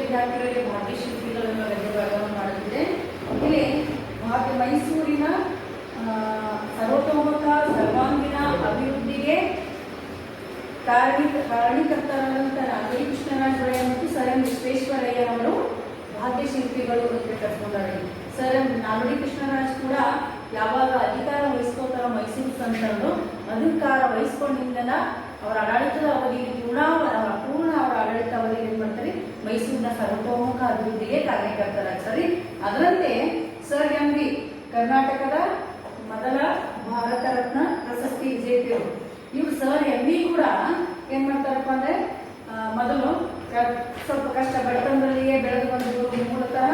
ವಿದ್ಯಾರ್ಥಿಗಳಿಗೆ ಭಾಗ್ಯಶಿಲ್ಪಿಗಳನ್ನು ಭಾಗವನ್ನು ಮಾಡುತ್ತಿದೆ. ಇಲ್ಲಿ ಮೈಸೂರಿನ ಸರ್ವತೋಮುಖ ಸರ್ವಾಂಗೀಣ ಅಭಿವೃದ್ಧಿಗೆ ಕಾರಣೀಕರ್ತರಾದಂಥ ನಾಗರಿ ಕೃಷ್ಣರಾಜ ಒಡೆಯರ್ ಮತ್ತು ಸರ್ ಎಂ ವಿಶ್ವೇಶ್ವರಯ್ಯ ಅವರು ಭಾಗ್ಯಶಿಲ್ಪಿಗಳು ಅಂತ ಕರ್ಕೊಂಡಾರೆ. ಸರ್ ಎಂ ನಾಗರಿ ಕೃಷ್ಣರಾಜ್ ಕೂಡ ಯಾವಾಗ ಅಧಿಕಾರ ವಹಿಸ್ಕೋತಾರ ಮೈಸೂರು ಸಂಸ್ಥರು ಅಧಿಕಾರ ವಹಿಸ್ಕೊಂಡಿಂದನ ಅವರ ಆಡಳಿತದ ಅವಧಿಯಲ್ಲಿ ಪೂರ್ಣ ಅವರ ಆಡಳಿತ ಅವಧಿಯಲ್ಲಿ ಏನು ಮಾಡ್ತಾರೆ, ಮೈಸೂರಿನ ಸರ್ವತೋಮುಖ ಅಭಿವೃದ್ಧಿಗೆ ಕಾರಣೀಕರ್ತರಾಗ್ತಾರೆ. ಅದರಂತೆ ಸರ್ ಎಂ ವಿ ಕರ್ನಾಟಕದ ಮೊದಲ ಭಾರತ ರತ್ನ ಪ್ರಶಸ್ತಿ ವಿಜೇತರು. ಇವರು ಸರ್ ಎಂ ವಿ ಕೂಡ ಏನ್ ಮಾಡ್ತಾರಪ್ಪ ಅಂದ್ರೆ ಮೊದಲು ಸ್ವಲ್ಪ ಕಷ್ಟ ಬಡತನದಲ್ಲಿಯೇ ಬೆಳೆದು ಬಂದಿದ್ದು. ಮೂಲತಃ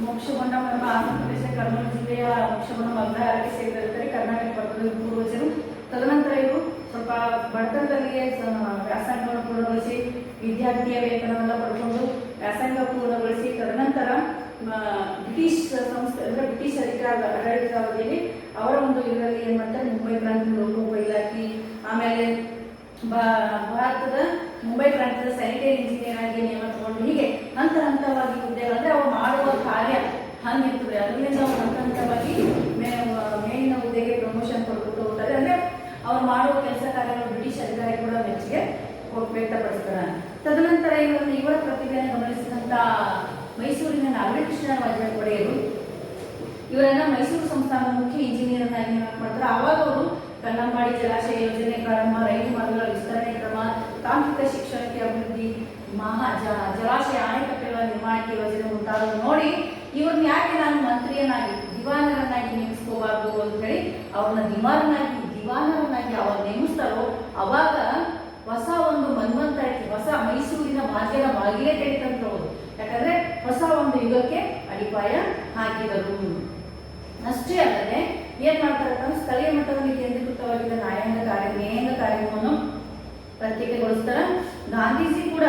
ಮೋಕ್ಷಗೊಂಡ ನಮ್ಮ ಆಂಧ್ರ ಪ್ರದೇಶ ಕರ್ನೂಲು ಜಿಲ್ಲೆಯ ಮೋಕ್ಷಗೊಂಡ ಅಗ್ರಹಾರಕ್ಕೆ ಸೇರಿದಿರುತ್ತಾರೆ ಕರ್ನಾಟಕ ಪಕ್ಕದ ಪೂರ್ವಜರು. ತದನಂತರ ಇವರು ಸ್ವಲ್ಪ ಬಡತನದಲ್ಲಿಯೇ ವ್ಯಾಸಂಗವನ್ನು ಪೂರ್ಣಗೊಳಿಸಿ ವಿದ್ಯಾರ್ಥಿಯ ವೇತನವನ್ನು ಪಡ್ಕೊಂಡು ವ್ಯಾಸಂಗ ಪೂರ್ಣಗೊಳಿಸಿ ತದನಂತರ ಬ್ರಿಟಿಷ್ ಸಂಸ್ಥೆ ಅಂದರೆ ಬ್ರಿಟಿಷ್ ಆಡಳಿತಾವಧಿಯಲ್ಲಿ ಅವರ ಒಂದು ಇದರಲ್ಲಿ ಏನು ಮಾಡ್ತಾರೆ, ಮುಂಬೈ ಪ್ರಾಂತ್ಯದ ಲೋಕೋಪ ಇಲಾಖೆ, ಆಮೇಲೆ ಭಾರತದ ಮುಂಬೈ ಪ್ರಾಂತ್ಯದ ಸ್ಯಾನಿಟರಿ ಇಂಜಿನಿಯರ್ ಆಗಿ ನೇಮಕಗೊಂಡು ಹೀಗೆ ಹಂತ ಹಂತವಾಗಿ ಹುದ್ದೆಗಳಂದ್ರೆ ಅವ್ರು ಮಾಡುವ ಕಾರ್ಯ ಹಂಗಿರ್ತದೆ. ಅದರಿಂದ ಅವ್ರು ಹಂತ ಹಂತವಾಗಿ ಮೇಲಿನ ಹುದ್ದೆಗೆ ಪ್ರಮೋಷನ್ ಕೊಡ್ಕೊಟ್ಟು ಹೋಗ್ತಾರೆ. ಅಂದ್ರೆ ಅವ್ರು ಮಾಡುವ ಕೆಲಸ ಕಾರ್ಯಗಳು ಬ್ರಿಟಿಷ್ ಅಧಿಕಾರಿ ಕೂಡ ಮೆಚ್ಚುಗೆ ವ್ಯಕ್ತಪಡಿಸ್ತಾರೆ. ತದನಂತರ ಇವರ ಪ್ರತಿಭೆಯನ್ನು ಗಮನಿಸಿದಂತ ಮೈಸೂರಿನ ನಾಗರಿ ಕೃಷ್ಣರಾಜ ಒಡೆಯರು ಇವರನ್ನ ಮೈಸೂರು ಸಂಸ್ಥಾನದ ಮುಖ್ಯ ಇಂಜಿನಿಯರ್ ಆಗಿ ನೇಮಕ ಮಾಡ್ತಾರೆ. ಆವಾಗ ಅವರು ಕನ್ನಂಬಾಡಿ ಜಲಾಶಯ ಯೋಜನೆ ಪ್ರಾರಂಭ, ರೈಲು ಮಾರ್ಗಗಳ ವಿಸ್ತರಣೆ ಕ್ರಮ, ತಾಂತ್ರಿಕ ಶಿಕ್ಷಣಕ್ಕೆ ಅಭಿವೃದ್ಧಿ, ಜಲಾಶಯ ಅಣೆಕಟ್ಟೆಗಳ ನಿರ್ಮಾಣಕ್ಕೆ ಯೋಜನೆ ಮುಂತಾದವು ನೋಡಿ ಇವ್ರನ್ನ ಯಾಕೆ ನಾನು ಮಂತ್ರಿಯನ್ನಾಗಿ ದಿವಾನರನ್ನಾಗಿ ನೇಮಿಸ್ಕೋಬಾರ್ದು ಅಂತ ಹೇಳಿ ಅವ್ರನ್ನ ದಿವಾನರನ್ನಾಗಿ ಅವಾಗ ನೇಮಿಸ್ತಾರೋ ಅವಾಗ ಹೊಸ ಒಂದು ಮನ್ವಂತರಕ್ಕೆ, ಹೊಸ ಮೈಸೂರಿನ ಭಾಗ್ಯದ ಬಾಗಿಲೇ ತೆರೀತಂತವ್ರು. ಯಾಕಂದ್ರೆ ಹೊಸ ಒಂದು ಯುಗಕ್ಕೆ ಅಡಿಪಾಯ ಹಾಕಿದರು. ಅಷ್ಟೇ ಅಲ್ಲದೆ ಏನ್ ಮಾಡ್ತಾರೆ, ಸ್ಥಳೀಯ ಮಟ್ಟದಲ್ಲಿ ಕೇಂದ್ರೀಕೃತವಾಗಿದ್ದ ನ್ಯಾಯಾಂಗ ಕಾರ್ಯಕ್ರಮವನ್ನು ಪ್ರತ್ಯೇಕಗೊಳಿಸ್ತಾರೆ. ಗಾಂಧೀಜಿ ಕೂಡ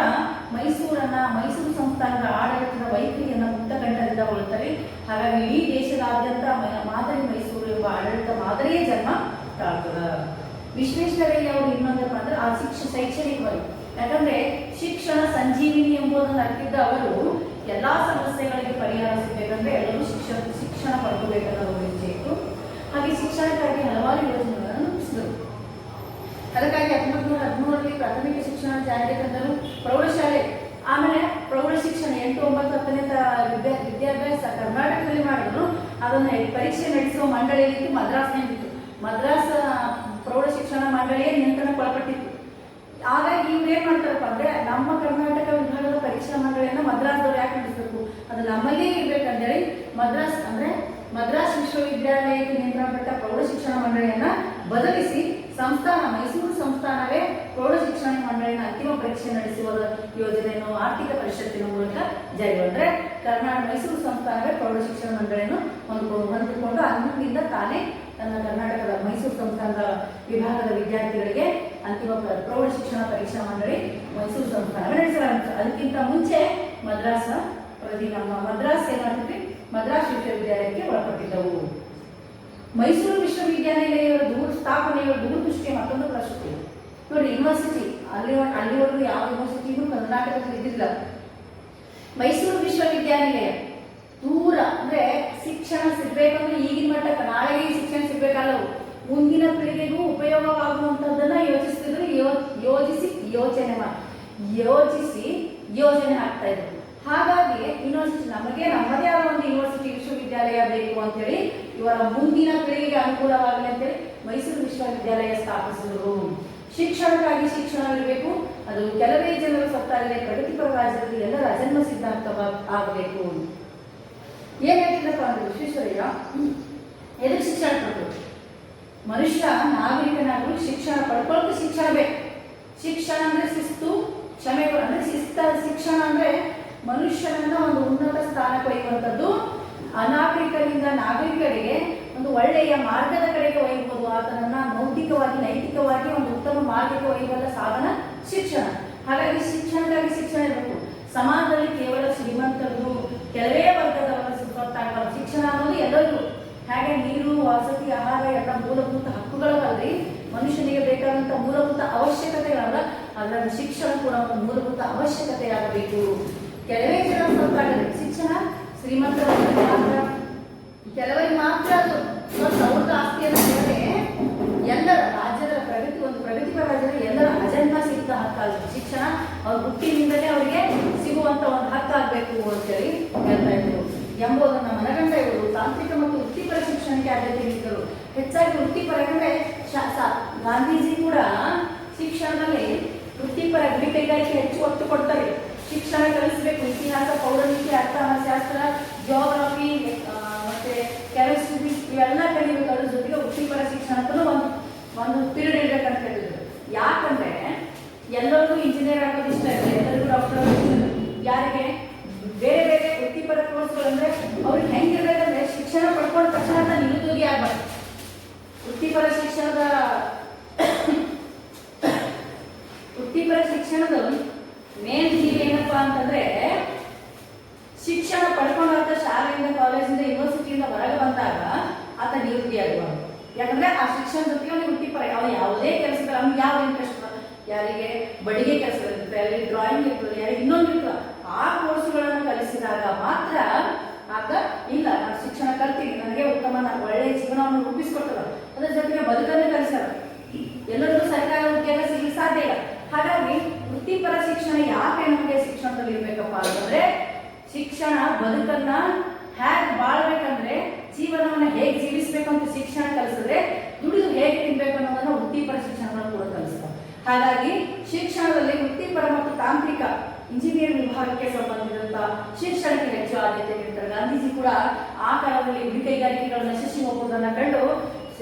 ಮೈಸೂರು ಸಂಸ್ಥಾನದ ಆಡಳಿತದ ವೈಖರಿಯನ್ನು ಮುಕ್ತ ಕಂಠದಿಂದ ಹೊಳ್ತಾರೆ. ಹಾಗಾಗಿ ಇಡೀ ದೇಶದಾದ್ಯಂತ ಮಾದರಿ ಮೈಸೂರು ಎಂಬ ಆಡಳಿತ ಮಾದರಿಯೇ ಜನ್ಮ ತಾಳ್ತದ. ವಿಶ್ವೇಶ್ವರಯ್ಯ ಅವರು ಇನ್ನೊಂದಪ್ಪ ಅಂದ್ರೆ ಆ ಶೈಕ್ಷಣಿಕವಾಗಿ, ಯಾಕಂದ್ರೆ ಶಿಕ್ಷಣ ಸಂಜೀವಿನಿ ಎಂಬುದನ್ನು ಅರ್ತಿದ್ದ ಅವರು ಎಲ್ಲಾ ಸಮಸ್ಯೆಗಳಿಗೆ ಪರಿಹಾರ ಸಿಗಬೇಕಂದ್ರೆ ಎಲ್ಲರೂ ಶಿಕ್ಷಣ ಪಡ್ಕೋಬೇಕನ್ನೋ ಇಚ್ಛೆ ಇತ್ತು. ಹಾಗೆ ಶಿಕ್ಷಣಕ್ಕಾಗಿ ಹಲವಾರು ಯೋಜನೆಗಳನ್ನು ರೂಪಿಸಿದರು. ಅದಕ್ಕಾಗಿ 1913ರಲ್ಲಿ ಪ್ರಾಥಮಿಕ ಶಿಕ್ಷಣ ಜಾರಿಗೆ ತಂದರು. ಪ್ರೌಢಶಾಲೆ, ಆಮೇಲೆ ಪ್ರೌಢ ಶಿಕ್ಷಣ 8, 9, 10ನೇ ವಿದ್ಯಾಭ್ಯಾಸ ಕರ್ನಾಟಕದಲ್ಲಿ ಮಾಡಿದ್ರು. ಅದನ್ನು ಪರೀಕ್ಷೆ ನಡೆಸುವ ಮಂಡಳಿಯಲ್ಲಿ ಮದ್ರಾಸ್ನಲ್ಲಿತ್ತು. ಮದ್ರಾಸ್ ಪ್ರೌಢ ಶಿಕ್ಷಣ ಮಂಡಳಿಯೇ ನಿಯಂತ್ರಣಕ್ಕೊಳಪಟ್ಟಿತ್ತು. ಹಾಗಾಗಿ ಇವ್ರು ಏನ್ ಮಾಡ್ತಾರಪ್ಪ ಅಂದ್ರೆ ನಮ್ಮ ಕರ್ನಾಟಕ ವಿಭಾಗದ ಪರೀಕ್ಷಾ ಮಂಡಳಿಯನ್ನ ಮದ್ರಾಸ್ದವ್ರು ಯಾಕೆ ನಡೆಸಬೇಕು, ಅದು ನಮ್ಮಲ್ಲೇ ಇರ್ಬೇಕಂತೇಳಿ ಮದ್ರಾಸ್ ವಿಶ್ವವಿದ್ಯಾಲಯಕ್ಕೆ ನಿಯಂತ್ರಣಪಟ್ಟ ಪ್ರೌಢ ಶಿಕ್ಷಣ ಮಂಡಳಿಯನ್ನ ಬದಲಿಸಿ ಮೈಸೂರು ಸಂಸ್ಥಾನವೇ ಪ್ರೌಢ ಶಿಕ್ಷಣ ಮಂಡಳಿನ ಅಂತಿಮ ಪರೀಕ್ಷೆ ನಡೆಸುವ ಯೋಜನೆಯನ್ನು ಆರ್ಥಿಕ ಪರಿಷತ್ತಿನ ಮೂಲಕ ಜಾರಿಗೆ ಅಂದ್ರೆ ಮೈಸೂರು ಸಂಸ್ಥಾನವೇ ಪ್ರೌಢ ಶಿಕ್ಷಣ ಮಂಡಳಿಯನ್ನು ಹೊಂದಿಕೊಂಡು ಅಂದಿನಿಂದ ತಾನೇ ತನ್ನ ಕರ್ನಾಟಕದ ಮೈಸೂರು ಸಂಸ್ಥಾನದ ವಿಭಾಗದ ವಿದ್ಯಾರ್ಥಿಗಳಿಗೆ ಅಂತಿಮ ಪ್ರೌಢ ಶಿಕ್ಷಣ ಪರೀಕ್ಷಾ ಮಂಡಳಿ ಮೈಸೂರು ಸಂಸ್ಥಾನವೇ ನಡೆಸಲಾಗುತ್ತೆ. ಅದಕ್ಕಿಂತ ಮುಂಚೆ ಮದ್ರಾಸ್ ಏನಾಗ್ತದೆ, ಮದ್ರಾಸ್ ವಿಶ್ವವಿದ್ಯಾಲಯಕ್ಕೆ ಒಳಪಟ್ಟಿದ್ದವು. ಮೈಸೂರು ವಿಶ್ವವಿದ್ಯಾನಿಲಯದ ಸ್ಥಾಪನೆಯ ದೂರದೃಷ್ಟಿಯ ಮತ್ತೊಂದು ಪ್ರಶ್ನೆ ನೋಡಿ. ಯೂನಿವರ್ಸಿಟಿ ಅಲ್ಲಿವರೆಗೂ ಯಾವ ಯೂನಿವರ್ಸಿಟಿನೂ ಕರ್ನಾಟಕದಲ್ಲಿ ಇದ್ದಿಲ್ಲ. ಮೈಸೂರು ವಿಶ್ವವಿದ್ಯಾನಿಲಯ ದೂರ ಅಂದ್ರೆ ಶಿಕ್ಷಣ ಸಿಗ್ಬೇಕಂದ್ರೆ ಈಗಿನ ಮಟ್ಟಕ್ಕೆ ನಾಳೆಗೆ ಶಿಕ್ಷಣ ಸಿಗ್ಬೇಕಲ್ಲವು ಮುಂದಿನ ಪೀಳಿಗೆಗೂ ಉಪಯೋಗವಾಗುವಂಥದ್ದನ್ನ ಯೋಚಿಸ್ತಿದ್ರು. ಯೋಜನೆ ಆಗ್ತಾ ಇದ್ರು. ಹಾಗಾಗಿ ಯೂನಿವರ್ಸಿಟಿ ನಮ್ಮದೇ ಆದ ಒಂದು ಯೂನಿವರ್ಸಿಟಿ ವಿಶ್ವವಿದ್ಯಾಲಯ ಬೇಕು ಅಂತೇಳಿ ಇವರ ಮುಂದಿನ ಪೀಳಿಗೆಗೆ ಅನುಕೂಲವಾಗಲಿ ಅಂತೇಳಿ ಮೈಸೂರು ವಿಶ್ವವಿದ್ಯಾಲಯ ಸ್ಥಾಪಿಸಿದರು. ಶಿಕ್ಷಣಕ್ಕಾಗಿ ಶಿಕ್ಷಣವಿರಬೇಕು, ಅದು ಕೆಲವೇ ಜನರ ಸತ್ತಾಗಲೇ ಪ್ರಗತಿಪರ ರಾಜ್ಯದಲ್ಲಿ ಎಲ್ಲರ ಅಜನ್ಮ ಸಿದ್ಧಾಂತ ಆಗಬೇಕು. ಏನ್ ಹೇಳ್ತಿದ್ದಪ್ಪ ಅಂದ್ರೆ ವಿಶ್ವೇಶ್ವರಯ್ಯ ಎದಕ್ಕೆ ಶಿಕ್ಷಣ ಪಡ್ಬೇಕು, ಮನುಷ್ಯ ನಾಗರಿಕನಾಗಲು ಶಿಕ್ಷಣ ಪಡ್ಕೊಳ್ಳೋಕೆ ಶಿಕ್ಷಣ ಬೇಕು. ಶಿಕ್ಷಣ ಅಂದ್ರೆ ಶಿಸ್ತು, ಕ್ಷಮೆ ಅಂದ್ರೆ ಶಿಕ್ಷಣ ಅಂದ್ರೆ ಮನುಷ್ಯನನ್ನ ಒಂದು ಉನ್ನತ ಸ್ಥಾನಕ್ಕೆ ಒಯ್ಯುವಂಥದ್ದು. ಅನಾಗರಿಕರಿಂದ ನಾಗರಿಕರಿಗೆ ಒಂದು ಒಳ್ಳೆಯ ಮಾರ್ಗದ ಕಡೆಗೆ ಒಯ್ಯಬಹುದು. ಆತನನ್ನ ಮೌಖಿಕವಾಗಿ ನೈತಿಕವಾಗಿ ಒಂದು ಉತ್ತಮ ಮಾರ್ಗಕ್ಕೆ ಒಯ್ಯುವ ಸಾಧನ ಶಿಕ್ಷಣ. ಹಾಗಾಗಿ ಶಿಕ್ಷಣಕ್ಕಾಗಿ ಶಿಕ್ಷಣ ಇರಬೇಕು. ಸಮಾಜದಲ್ಲಿ ಕೇವಲ ಶ್ರೀಮಂತರು ಕೆಲವೇ ವರ್ಗದವರ ಸುತ್ತಾಗಬಾರದು. ಶಿಕ್ಷಣ ಅನ್ನೋದು ಎಲ್ಲರಿಗೂ, ಹಾಗೆ ನೀರು, ವಸತಿ, ಆಹಾರ ಎಲ್ಲ ಮೂಲಭೂತ ಹಕ್ಕುಗಳವಲ್ರಿ, ಮನುಷ್ಯನಿಗೆ ಬೇಕಾದಂತ ಮೂಲಭೂತ ಅವಶ್ಯಕತೆಗಳಲ್ಲ. ಅದರಲ್ಲಿ ಶಿಕ್ಷಣ ಕೂಡ ಒಂದು ಮೂಲಭೂತ ಅವಶ್ಯಕತೆಯಾಗಬೇಕು. ಕೆಲವೇ ಜನ ಗೊತ್ತಾಗಲಿ ಶಿಕ್ಷಣ ಶ್ರೀಮಂತರಿಗೆ ಮಾತ್ರ, ಕೆಲವರಿಗೆ ಮಾತ್ರ ಅದು ಅವ್ರದ್ದು ಆಸ್ತಿಯನ್ನು ಸೇರಿ ಎಲ್ಲರ ರಾಜ್ಯದ ಪ್ರಗತಿ, ಒಂದು ಪ್ರಗತಿಪರ ರಾಜ್ಯದ ಎಲ್ಲರ ಅಜೆಂಡಾ ಸಿಗ್ತ ಹಕ್ಕಾಗಬೇಕು. ಶಿಕ್ಷಣ ಅವ್ರ ಹುಟ್ಟಿನಿಂದಲೇ ಅವರಿಗೆ ಸಿಗುವಂತ ಒಂದು ಹಕ್ಕಾಗಬೇಕು ಅಂತೇಳಿ ಹೇಳ್ತಾ ಇದ್ರು ಎಂಬುದನ್ನ ಮನಗಂಡ ಇವರು ತಾಂತ್ರಿಕ ಮತ್ತು ವೃತ್ತಿಪರ ಶಿಕ್ಷಣಕ್ಕೆ ಆದ್ಯತೆ ನೀಡಿದರು. ಹೆಚ್ಚಾಗಿ ವೃತ್ತಿಪರ ಯಾಕಂದ್ರೆ ಗಾಂಧೀಜಿ ಕೂಡ ಶಿಕ್ಷಣದಲ್ಲಿ ವೃತ್ತಿಪರ ಗುಡಿ ಕೈಗಾರಿಕೆ ಹೆಚ್ಚು ಒತ್ತು ಕೊಡ್ತಾರೆ. ಶಿಕ್ಷಣ ಕಲಿಸಬೇಕು, ಇತಿಹಾಸ, ಪೌರಾಣಿಕ, ಅರ್ಥಶಾಸ್ತ್ರ, ಜಿಯೋಗ್ರಫಿ ಮತ್ತೆ ಕೆಮಿಸ್ಟ್ರಿ ಇವೆಲ್ಲ ಕಲಿಬೇಕು. ಅದ್ರ ಜೊತೆಗೆ ವೃತ್ತಿಪರ ಶಿಕ್ಷಣಕ್ಕೂ ಒಂದು ಪೀರಿಯಡ್ ಇರ್ಬೇಕಂತ ಹೇಳಿದ್ರು. ಯಾಕಂದ್ರೆ ಎಲ್ಲರಿಗೂ ಇಂಜಿನಿಯರ್ ಆಗೋದು ಇಷ್ಟ ಇದೆ, ಎಲ್ಲರಿಗೂ ಡಾಕ್ಟರ್ ಆಗೋದು ಇಷ್ಟ. ಯಾರಿಗೆ ಬೇರೆ ಬೇರೆ ವೃತ್ತಿಪರ ಕೋರ್ಸ್ಗಳು ಅಂದ್ರೆ ಅವ್ರಿಗೆ ಹೆಂಗಿರ್ಬೇಕಂದ್ರೆ ಶಿಕ್ಷಣ ಪಡ್ಕೊಂಡ ತಕ್ಷಣ ನಿರುದ್ಯೋಗಿ ಆಗ್ಬಾರ್ದು. ವೃತ್ತಿಪರ ಶಿಕ್ಷಣದ ಮೇನ್ ಜೀವ ಏನಪ್ಪಾ ಅಂತಂದ್ರೆ ಶಿಕ್ಷಣ ಪಡ್ಕೊಂಡಾಗ ಶಾಲೆಯಿಂದ, ಕಾಲೇಜಿಂದ, ಯೂನಿವರ್ಸಿಟಿಯಿಂದ ಹೊರಗೆ ಬಂದಾಗ ಆತ ನಿವೃತ್ತಿ ಆಗಬಾರ್ದು. ಯಾಕಂದ್ರೆ ಆ ಶಿಕ್ಷಣ ಜೊತೆಗೆ ಅವನಿಗೆ ವೃತ್ತಿಪರ ಯಾವುದೇ ಕೆಲಸಗಳು ಅವ್ನಿಗೆ ಯಾವ ಇಂಟ್ರೆಸ್ಟ್, ಯಾರಿಗೆ ಬಡಿಗೆ ಕೆಲಸ ಇರ್ತದೆ, ಯಾರಿಗೆ ಡ್ರಾಯಿಂಗ್ ಇರ್ತದೆ, ಯಾರಿಗೆ ಇನ್ನೊಂದು ಇರ್ತದೆ, ಆ ಕೋರ್ಸ್ಗಳನ್ನು ಕಲಿಸಿದಾಗ ಮಾತ್ರ ಆಗ ಇಲ್ಲ ನಾನು ಶಿಕ್ಷಣ ಕಲ್ತೀನಿ, ನನಗೆ ಉತ್ತಮ, ನಾನು ಒಳ್ಳೆಯ ಜೀವನವನ್ನು ರೂಪಿಸ್ಕೊಡ್ತದ. ಅದರ ಜೊತೆಗೆ ಬದುಕನ್ನು ಕಲಿಸ್ತಾರೆ. ಎಲ್ಲರಿಗೂ ಸರ್ಕಾರ ಉದ್ಯೋಗ ಸಿಗಲಿಕ್ಕೆ ಸಾಧ್ಯ ಇಲ್ಲ. ಹಾಗಾಗಿ ವೃತ್ತಿಪರ ಶಿಕ್ಷಣ ಯಾಕೆ ನಮಗೆ ಶಿಕ್ಷಣದಲ್ಲಿ ಇರ್ಬೇಕಪ್ಪ ಅಂತಂದ್ರೆ ಶಿಕ್ಷಣ ಬದುಕನ್ನ ಹೇಗೆ ಬಾಳ್ಬೇಕಂದ್ರೆ, ಜೀವನವನ್ನ ಹೇಗೆ ಜೀವಿಸ್ಬೇಕಂತ ಶಿಕ್ಷಣ ಕಲಿಸಿದ್ರೆ ದುಡಿದು ಹೇಗೆ ತಿನ್ಬೇಕು ಅನ್ನೋದನ್ನ ವೃತ್ತಿಪರ ಶಿಕ್ಷಣವನ್ನು ಕೂಡ ಕಲಿಸ್ತಾರೆ. ಹಾಗಾಗಿ ಶಿಕ್ಷಣದಲ್ಲಿ ವೃತ್ತಿಪರ ಮತ್ತು ತಾಂತ್ರಿಕ ಇಂಜಿನಿಯರ್ ವಿಭಾಗಕ್ಕೆ ಸಂಬಂಧಿಸಿದಂತ ಶಿಕ್ಷಣಕ್ಕೆ ಹೆಚ್ಚು ಆದ್ಯತೆ ನೀಡ್ತಾರೆ. ಗಾಂಧೀಜಿ ಕೂಡ ಆ ಕಾಲದಲ್ಲಿ ಗುಡಿ ಕೈಗಾರಿಕೆಗಳನ್ನ ಯಶಸ್ವಿ ಹೋಗುವುದನ್ನ ಕಂಡು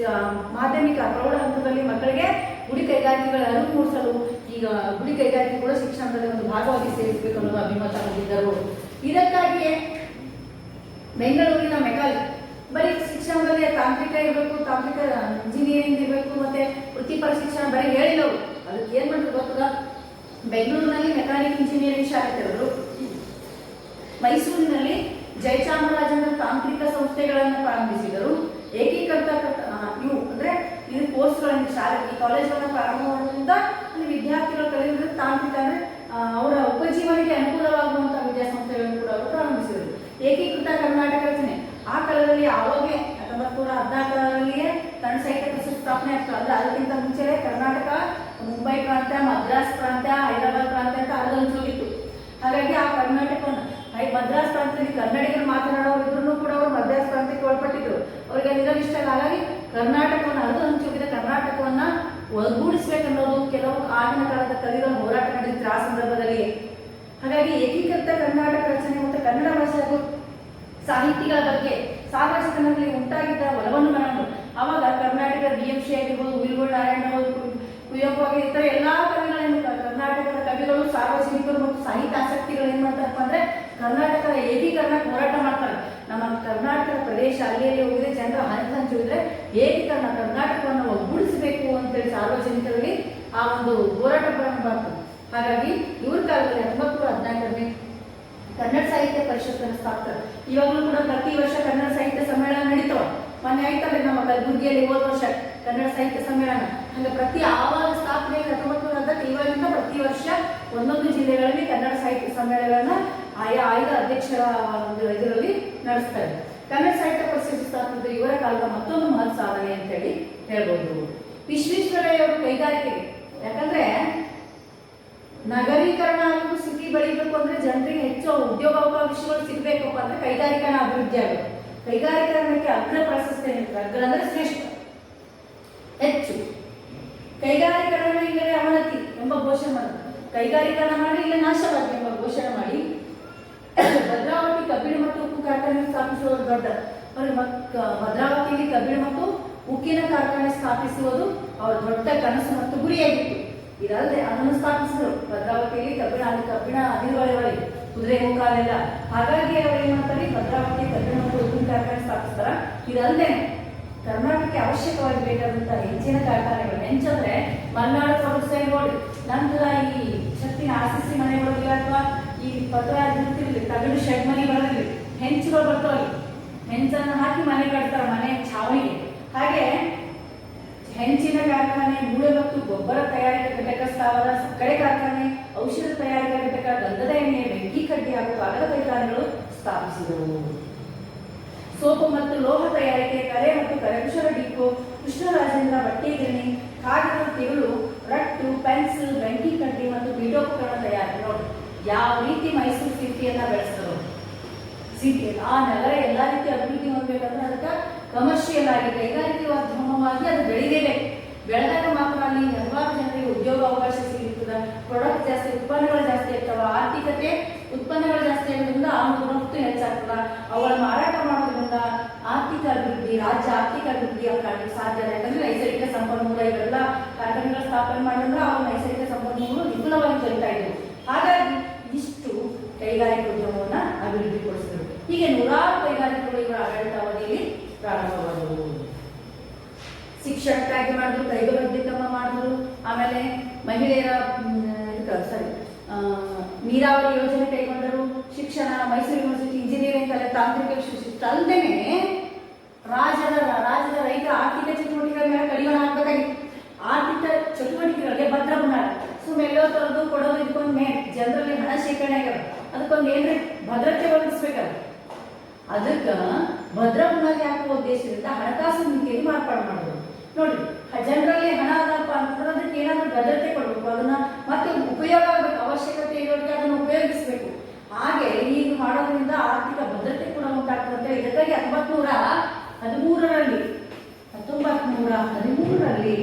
ಮಾಧ್ಯಮಿಕ ಪ್ರೌಢ ಹಂತದಲ್ಲಿ ಮಕ್ಕಳಿಗೆ ಗುಡಿ ಕೈಗಾರಿಕೆಗಳ ಅರಿವು ಮೂಡಿಸಲು ಈಗ ಗುಡಿ ಕೈಗಾರಿಕೆಗಳು ಶಿಕ್ಷಣದಲ್ಲಿ ಒಂದು ಭಾಗವಾಗಿ ಸೇರಿಸಬೇಕು ಅನ್ನೋದು ಅಭಿಮತ ಹೊಂದಿದ್ದರು. ಇದಕ್ಕಾಗಿಯೇ ಬೆಂಗಳೂರಿನ ಮೆಕಾಲ್ ಬರೀ ಶಿಕ್ಷಣದಲ್ಲಿ ತಾಂತ್ರಿಕ ಇರಬೇಕು, ತಾಂತ್ರಿಕ ಇಂಜಿನಿಯರಿಂಗ್ ಇರಬೇಕು, ಮತ್ತೆ ವೃತ್ತಿಪರ ಶಿಕ್ಷಣ ಬರೀ ಹೇಳಿದವು. ಅದಕ್ಕೆ ಏನ್ ಮಾಡಿದ್ರು ಗೊತ್ತದ? ಬೆಂಗಳೂರಿನಲ್ಲಿ ಮೆಕ್ಯಾನಿಕ್ ಇಂಜಿನಿಯರಿಂಗ್ ಶಾಲೆ ತೆರೆದರು. ಮೈಸೂರಿನಲ್ಲಿ ಜಯಚಾಮರಾಜೇಂದ್ರ ತಾಂತ್ರಿಕ ಸಂಸ್ಥೆಗಳನ್ನು ಪ್ರಾರಂಭಿಸಿದರು. ಏಕೀಕೃತ ಇವು ಅಂದ್ರೆ ಇದು ಕೋರ್ಸ್ಗಳನ್ನು ಶಾಲೆ ಈ ಕಾಲೇಜ್ಗಳನ್ನು ಪ್ರಾರಂಭ ಮಾಡೋದ್ರಿಂದ ಅಲ್ಲಿ ವಿದ್ಯಾರ್ಥಿಗಳು ಕಲಿಯುವುದರಿಂದ ತಾಂತ್ರಿಕ ಅಂದ್ರೆ ಅವರ ಉಪಜೀವನಕ್ಕೆ ಅನುಕೂಲವಾಗುವಂತಹ ವಿದ್ಯಾಸಂಸ್ಥೆಗಳನ್ನು ಕೂಡ ಅವರು ಪ್ರಾರಂಭಿಸಿದರು. ಏಕೀಕೃತ ಕರ್ನಾಟಕ ರಚನೆ ಆ ಕಾಲದಲ್ಲಿ ಆವಾಗಲೇ 1914ರಲ್ಲಿಯೇ ಕನ್ನಡ ಸಾಹಿತ್ಯ ಪರಿಷತ್ ಸ್ಥಾಪನೆ ಆಗ್ತದೆ. ಅಲ್ಲ ಅದಕ್ಕಿಂತ ಮುಂಚೆ ಕರ್ನಾಟಕ ಮುಂಬೈ ಪ್ರಾಂತ್ಯ, ಮದ್ರಾಸ್ ಪ್ರಾಂತ್ಯ, ಹೈದರಾಬಾದ್ ಪ್ರಾಂತ್ಯ ಅಂತ ಅರ್ಧಂಚೋಗಿತ್ತು. ಹಾಗಾಗಿ ಆ ಕರ್ನಾಟಕವನ್ನು ಮದ್ರಾಸ್ ಪ್ರಾಂತ್ಯದಲ್ಲಿ ಕನ್ನಡಿಗರು ಮಾತನಾಡೋರು ಇದ್ರೂ ಕೂಡ ಅವರು ಮದ್ರಾಸ್ ಪ್ರಾಂತ್ಯಕ್ಕೆ ಒಳಪಟ್ಟಿದ್ರು. ಅವರಿಗೆ ಅಲ್ಲಿರೋ ಇಷ್ಟ ಇಲ್ಲ. ಹಾಗಾಗಿ ಕರ್ನಾಟಕವನ್ನು ಅರ್ಧ ಹಂಚೋಗಿದ್ದ ಕರ್ನಾಟಕವನ್ನ ಒಗ್ಗೂಡಿಸ್ಬೇಕನ್ನೋದು ಕೆಲವು ಆಗಿನ ಕಾಲದ ಕವಿಗಳು ಹೋರಾಟ ನಡೆದಿದ್ರು ಆ ಸಂದರ್ಭದಲ್ಲಿ. ಹಾಗಾಗಿ ಏಕೀಕೃತ ಕರ್ನಾಟಕ ರಚನೆ ಮತ್ತು ಕನ್ನಡ ಭಾಷೆ ಹಾಗೂ ಸಾಹಿತಿಗಳ ಬಗ್ಗೆ ಸಾರ್ವಜನಿಕರಲ್ಲಿ ಉಂಟಾಗಿದ್ದ ಒಲವನ್ನು ಮನಗಂಡು ಅವಾಗ ಕರ್ನಾಟಕ BMC ಆಗಿರ್ಬೋದು, ಉಯಿಲ್ಗೋಳ್ ನಾರಾಯಣ ಕುವೆಂಪು ಆಗಿ ಇತರ ಎಲ್ಲಾ ಕವಿಗಳೇನು ಕರ್ನಾಟಕದ ಕವಿಗಳು, ಸಾರ್ವಜನಿಕರು ಮತ್ತು ಸಾಹಿತ್ಯ ಆಸಕ್ತಿಗಳು ಏನ್ ಮಾಡ್ತಾರಪ್ಪ ಅಂದ್ರೆ ಕರ್ನಾಟಕದ ಏಕೀಕರಣಕ್ಕೆ ಹೋರಾಟ ಮಾಡ್ತಾರೆ. ನಮ್ಮ ಕರ್ನಾಟಕದ ಪ್ರದೇಶ ಅಲ್ಲಿ ಹೋಗಿದ್ರೆ ಜನರ ಹಂಚಿದ್ರೆ ಏಕೀಕರಣ ಕರ್ನಾಟಕವನ್ನು ಒಗ್ಗೂಡಿಸಬೇಕು ಅಂತೇಳಿ ಸಾರ್ವಜನಿಕರಲ್ಲಿ ಆ ಒಂದು ಹೋರಾಟ ಪ್ರಾರಂಭ ಆಗ್ತದೆ. ಹಾಗಾಗಿ ಇವ್ರ ಕಾಲದಲ್ಲಿ 1914ರಲ್ಲಿ ಕನ್ನಡ ಸಾಹಿತ್ಯ ಪರಿಷತ್ತನ್ನು ಸ್ಥಾಪಿಸ್ತಾರೆ. ಇವಾಗಲೂ ಕೂಡ ಪ್ರತಿ ವರ್ಷ ಕನ್ನಡ ಸಾಹಿತ್ಯ ಸಮ್ಮೇಳನ ನಡೀತಾವ. ಮೊನ್ನೆ ಆಯ್ತಲ್ಲ ನಮ್ಮ ಕಲಬುರಗಿಯಲ್ಲಿ ಹೋದ ವರ್ಷ ಕನ್ನಡ ಸಾಹಿತ್ಯ ಸಮ್ಮೇಳನ. ಹಂಗೆ ಪ್ರತಿ ಆವಾಗ ಸ್ಥಾಪನೆ 1910 ಇವಾಗಿಂದ ಪ್ರತಿ ವರ್ಷ ಒಂದೊಂದು ಜಿಲ್ಲೆಗಳಲ್ಲಿ ಕನ್ನಡ ಸಾಹಿತ್ಯ ಸಮ್ಮೇಳನ ಆಯ್ದ ಅಧ್ಯಕ್ಷರ ಒಂದು ಇದರಲ್ಲಿ ನಡೆಸ್ತಾರೆ. ಕನ್ನಡ ಸಾಹಿತ್ಯ ಪರಿಷತ್ ಸ್ಥಾಪನೆ ಇವರ ಕಾಲದ ಮತ್ತೊಂದು ಮಹತ್ ಸಾಧನೆ ಅಂತೇಳಿ ಹೇಳ್ಬೋದು. ವಿಶ್ವೇಶ್ವರಯ್ಯ ಅವರು ಕೈಗಾರಿಕೆಗೆ, ಯಾಕಂದ್ರೆ ನಗರೀಕರಣ ಆಗಬೇಕು, ಸಿಟಿ ಬೆಳಿಬೇಕು ಅಂದ್ರೆ ಜನರಿಗೆ ಹೆಚ್ಚು ಉದ್ಯೋಗಾವಕಾಶಗಳು ಸಿಗಬೇಕಪ್ಪ ಅಂದ್ರೆ ಕೈಗಾರಿಕರಣ ಅಭಿವೃದ್ಧಿ ಆಗಬೇಕು. ಕೈಗಾರಿಕರಣಕ್ಕೆ ಅಗ್ರ ಪ್ರಶಸ್ತಿ ನೀಡ್ತಾರೆ. ಅಗ್ರ ಅಂದ್ರೆ ಶ್ರೇಷ್ಠ, ಹೆಚ್ಚು. ಕೈಗಾರಿಕರಣ ಇಲ್ಲದೆ ಅವನತಿ ಎಂಬ ಘೋಷಣೆ ಮಾಡಿ, ಕೈಗಾರಿಕರಣ ಮಾಡಿ ಇಲ್ಲ ನಾಶವಾಗಿ ಎಂಬ ಘೋಷಣೆ ಮಾಡಿ ಭದ್ರಾವತಿ ಕಬ್ಬಿಣ ಮತ್ತು ಉಕ್ಕು ಕಾರ್ಖಾನೆ ಸ್ಥಾಪಿಸುವುದು ದೊಡ್ಡ ಭದ್ರಾವತಿಯಲ್ಲಿ ಕಬ್ಬಿಣ ಮತ್ತು ಉಕ್ಕಿನ ಕಾರ್ಖಾನೆ ಸ್ಥಾಪಿಸುವುದು ಅವರ ದೊಡ್ಡ ಕನಸು ಮತ್ತು ಗುರಿಯಾಗಿತ್ತು. ಇದಲ್ಲದೆ ಅದನ್ನು ಸ್ಥಾಪಿಸಿದರು. ಭದ್ರಾವತಿಯಲ್ಲಿ ಕಬ್ಬಿಣ ಅದಿರುವಳಿ ಕುದುರೆ ಮುಖಾಲೆಲ್ಲ. ಹಾಗಾಗಿ ಅವರು ಏನ್ ಮಾಡ್ತಾರೆ, ಭದ್ರಾವತಿ ಕಬ್ಬಿಣ ಮತ್ತು ಉಕ್ಕಿನ ಕಾರ್ಖಾನೆ ಸ್ಥಾಪಿಸ್ತಾರ. ಇದಲ್ಲದೆ ಕರ್ನಾಟಕಕ್ಕೆ ಅವಶ್ಯಕವಾಗಿ ಬೇಕಾದಂತಹ ಹೆಂಚಿನ ಕಾರ್ಖಾನೆಗಳು. ಹೆಂಚಂದ್ರೆ ಮಲೆನಾಡು ಸೊಗಡು ಸೈಡ್ ನೋಡಿ, ನಂತರ ಈ ಶಕ್ತಿನ RCC ಮನೆಗಳಿಲ್ಲ ಅಥವಾ ಈ ಪತ್ರ ಇರ್ತಿರ್ಲಿ, ತಗಡು ಶೆಡ್ ಮನೆಗಳಲ್ಲಿ ಹೆಂಚುಗಳು ಬರ್ತಾವಲ್ಲಿ. ಹೆಂಚನ್ನು ಹಾಕಿ ಮನೆ ಕಟ್ತಾರೆ, ಮನೆ ಛಾವಣಿಗೆ. ಹಾಗೆ ಹೆಂಚಿನ ಕಾರ್ಖಾನೆ, ಮೂಳೆ ಮತ್ತು ಗೊಬ್ಬರ ತಯಾರಿಕಾ ಘಟಕ ಸ್ಥಾವರ, ಸಕ್ಕರೆ ಕಾರ್ಖಾನೆ, ಔಷಧ ತಯಾರಿಕಾ ಘಟಕ, ಗಂಧದ ಎಣ್ಣೆ, ಬೆಂಕಿ ಕಡ್ಡಿ ಹಾಗೂ ಸ್ಥಾಪಿಸಿದರು. ಸೋಪು ಮತ್ತು ಲೋಹ ತಯಾರಿಕೆ, ಕಲೆ ಮತ್ತು ಕರಕುಶಲ ಡಿಪೋ, ಕೃಷ್ಣರಾಜೇಂದ್ರ ಬಟ್ಟೆ ಗಿರಣಿ, ಕಾಗದ ತಿರುಳು, ರಟ್ಟು, ಪೆನ್ಸಿಲ್, ಬೆಂಕಿ ಕಡ್ಡಿ ಮತ್ತು ಪೀಠೋಪಕರಣ ತಯಾರಿಕೆ. ನೋಡಿ ಯಾವ ರೀತಿ ಮೈಸೂರು ಸಿಟಿಯನ್ನ ಬೆಳೆಸಿದ್ರು. ಸಿಟಿ ಆ ನಗರ ಎಲ್ಲಾ ರೀತಿ ಅಭಿವೃದ್ಧಿ ಹೊಂದಬೇಕಂದ್ರೆ ಅದಕ್ಕೆ ಕಮರ್ಷಿಯಲ್ ಆಗಿ ಕೈಗಾರಿಕೋದ್ಯಮವಾಗಿ ಅದು ಬೆಳಿಲೇಬೇಕು. ಬೆಳೆದಾಗ ಮಾತ್ರ ಅಲ್ಲಿ ಹಲವಾರು ಜನರಿಗೆ ಉದ್ಯೋಗ ಅವಕಾಶ ಸಿಗುತ್ತದೆ, ಪ್ರಾಡಕ್ಟ್ ಜಾಸ್ತಿ, ಉತ್ಪನ್ನಗಳು ಜಾಸ್ತಿ ಇರ್ತವೆ, ಆರ್ಥಿಕತೆ ಉತ್ಪನ್ನಗಳು ಜಾಸ್ತಿ ಆಗೋದ್ರಿಂದ ಆಮದು ರಫ್ತು ಹೆಚ್ಚಾಗ್ತದ, ಅವುಗಳ ಮಾರಾಟ ಮಾಡೋದ್ರಿಂದ ಆರ್ಥಿಕ ಅಭಿವೃದ್ಧಿ, ರಾಜ್ಯ ಆರ್ಥಿಕ ಅಭಿವೃದ್ಧಿ ಆಗಲಿಕ್ಕೆ ಸಾಧ್ಯ. ಯಾಕಂದ್ರೆ ನೈಸರ್ಗಿಕ ಸಂಪನ್ಮೂಲ ಇವೆಲ್ಲ ಕಾರ್ಖಾನೆಗಳ ಸ್ಥಾಪನೆ ಮಾಡಿದ್ರೆ ಅವ್ರ ನೈಸರ್ಗಿಕ ಸಂಪನ್ಮೂಲಗಳು ವಿಪುಲವಾಗಿ ದೊರೀತಾ ಇದ್ದವು. ಹಾಗಾಗಿ ಇಷ್ಟು ಕೈಗಾರಿಕೋದ್ಯಮವನ್ನ ಅಭಿವೃದ್ಧಿಪಡಿಸಿದರು. ಹೀಗೆ ನೂರಾರು ಕೈಗಾರಿಕೆಗಳು ಇವರ ಆಡಳಿತಾವಧಿಯಲ್ಲಿ ಪ್ರಾರಂಭವಾದವು. ಶಿಕ್ಷಣಕ್ಕಾಗಿ ಮಾಡಿದ್ರು, ಕೈಗಾರಿಕೋದ್ಯಮ ಮಾಡಿದ್ರು. ಆಮೇಲೆ ಮಹಿಳೆಯರ ನೀರಾವರಿ ಯೋಜನೆ ಕೈಗೊಂಡರು. ಶಿಕ್ಷಣ, ಮೈಸೂರು ಯೂನಿವರ್ಸಿಟಿ, ಇಂಜಿನಿಯರಿಂಗ್ ಕಾಲೇಜ್, ತಾಂತ್ರಿಕ ಶಿಕ್ಷಣ ಅಲ್ಲದೇನೆ ರಾಜ್ಯದ ರೈತರ ಆರ್ಥಿಕ ಚಟುವಟಿಕೆಗಳ ಮೇಲೆ ಕಡಿವಾಣ ಹಾಕಬೇಕಾಗಿತ್ತು. ಆರ್ಥಿಕ ಚಟುವಟಿಕೆಗಳಿಗೆ ಭದ್ರ ಬುನಾದ. ಸುಮ್ಮನೆ ಎಲ್ಲೋ ತರದು ಕೊಡೋದು ಇದಕ್ಕೊಂದು ಜನರಲ್ಲಿ ಹಣ ಶೇಖರಣೆ ಆಗ್ಯದ, ಅದಕ್ಕೊಂದು ಏನ್ರಿ ಭದ್ರತೆ ಒದಗಿಸ್ಬೇಕಲ್ಲ. ಅದಕ್ಕೆ ಭದ್ರ ಬುನಾದಿ ಹಾಕುವ ಉದ್ದೇಶದಿಂದ ಹಣಕಾಸು ನೀತಿಯಲ್ಲಿ ಮಾರ್ಪಾಡು ಮಾಡೋದು. ನೋಡಿ, ಜನರಲ್ಲಿ ಹಣ ಅದಪ್ಪ ಅಂತಂದ್ರೆ ಅದಕ್ಕೆ ಏನಾದರೂ ಭದ್ರತೆ ಕೊಡಬೇಕು, ಅದನ್ನ ಮತ್ತೆ ಉಪಯೋಗ ಆಗಬೇಕು, ಅವಶ್ಯಕತೆ ಇರೋರಿಗೆ ಅದನ್ನು ಉಪಯೋಗಿಸಬೇಕು. ಹಾಗೆ ಈಗ ಮಾಡೋದ್ರಿಂದ ಆರ್ಥಿಕ ಭದ್ರತೆ ಕೂಡ ಉಂಟಾಗ್ತದೆ. ಇದಕ್ಕಾಗಿ 1913ರಲ್ಲಿ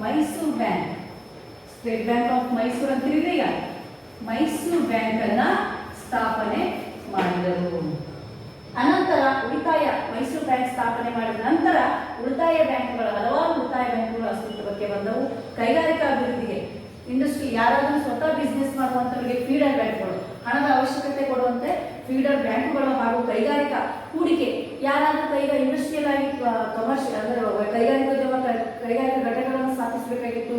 Mysore bank, state bank of Mysore ಅಂತೀರಿ ಈಗ, ಮೈಸೂರು ಬ್ಯಾಂಕ್ ಅನ್ನ ಸ್ಥಾಪನೆ ಮಾಡಿದರು. ಅನಂತರ ಉಳಿತಾಯ, ಮೈಸೂರು ಬ್ಯಾಂಕ್ ಸ್ಥಾಪನೆ ಮಾಡಿದ ನಂತರ ಉಳಿತಾಯ ಬ್ಯಾಂಕ್ಗಳು, ಹಲವಾರು ಉಳಿತಾಯ ಬ್ಯಾಂಕ್ಗಳು ಅಸ್ತಿತ್ವಕ್ಕೆ ಬಂದವು. ಕೈಗಾರಿಕಾ ಅಭಿವೃದ್ಧಿಗೆ, ಇಂಡಸ್ಟ್ರಿ, ಯಾರಾದರೂ ಸ್ವತಃ ಬಿಸ್ನೆಸ್ ಮಾಡುವಂತವರಿಗೆ ಫೀಡರ್ ಬ್ಯಾಂಕ್ಗಳು, ಹಣದ ಅವಶ್ಯಕತೆ ಕೊಡುವಂತೆ ಫೀಡರ್ ಬ್ಯಾಂಕ್ಗಳು ಹಾಗೂ ಕೈಗಾರಿಕಾ ಹೂಡಿಕೆ, ಯಾರಾದರೂ ಇಂಡಸ್ಟ್ರಿಯಲ್ ಆಗಿ ಕಮರ್ಷಿಯಲ್ ಅಂದರೆ ಕೈಗಾರಿಕಾ ಘಟಕಗಳನ್ನು ಸ್ಥಾಪಿಸಬೇಕಾಗಿತ್ತು,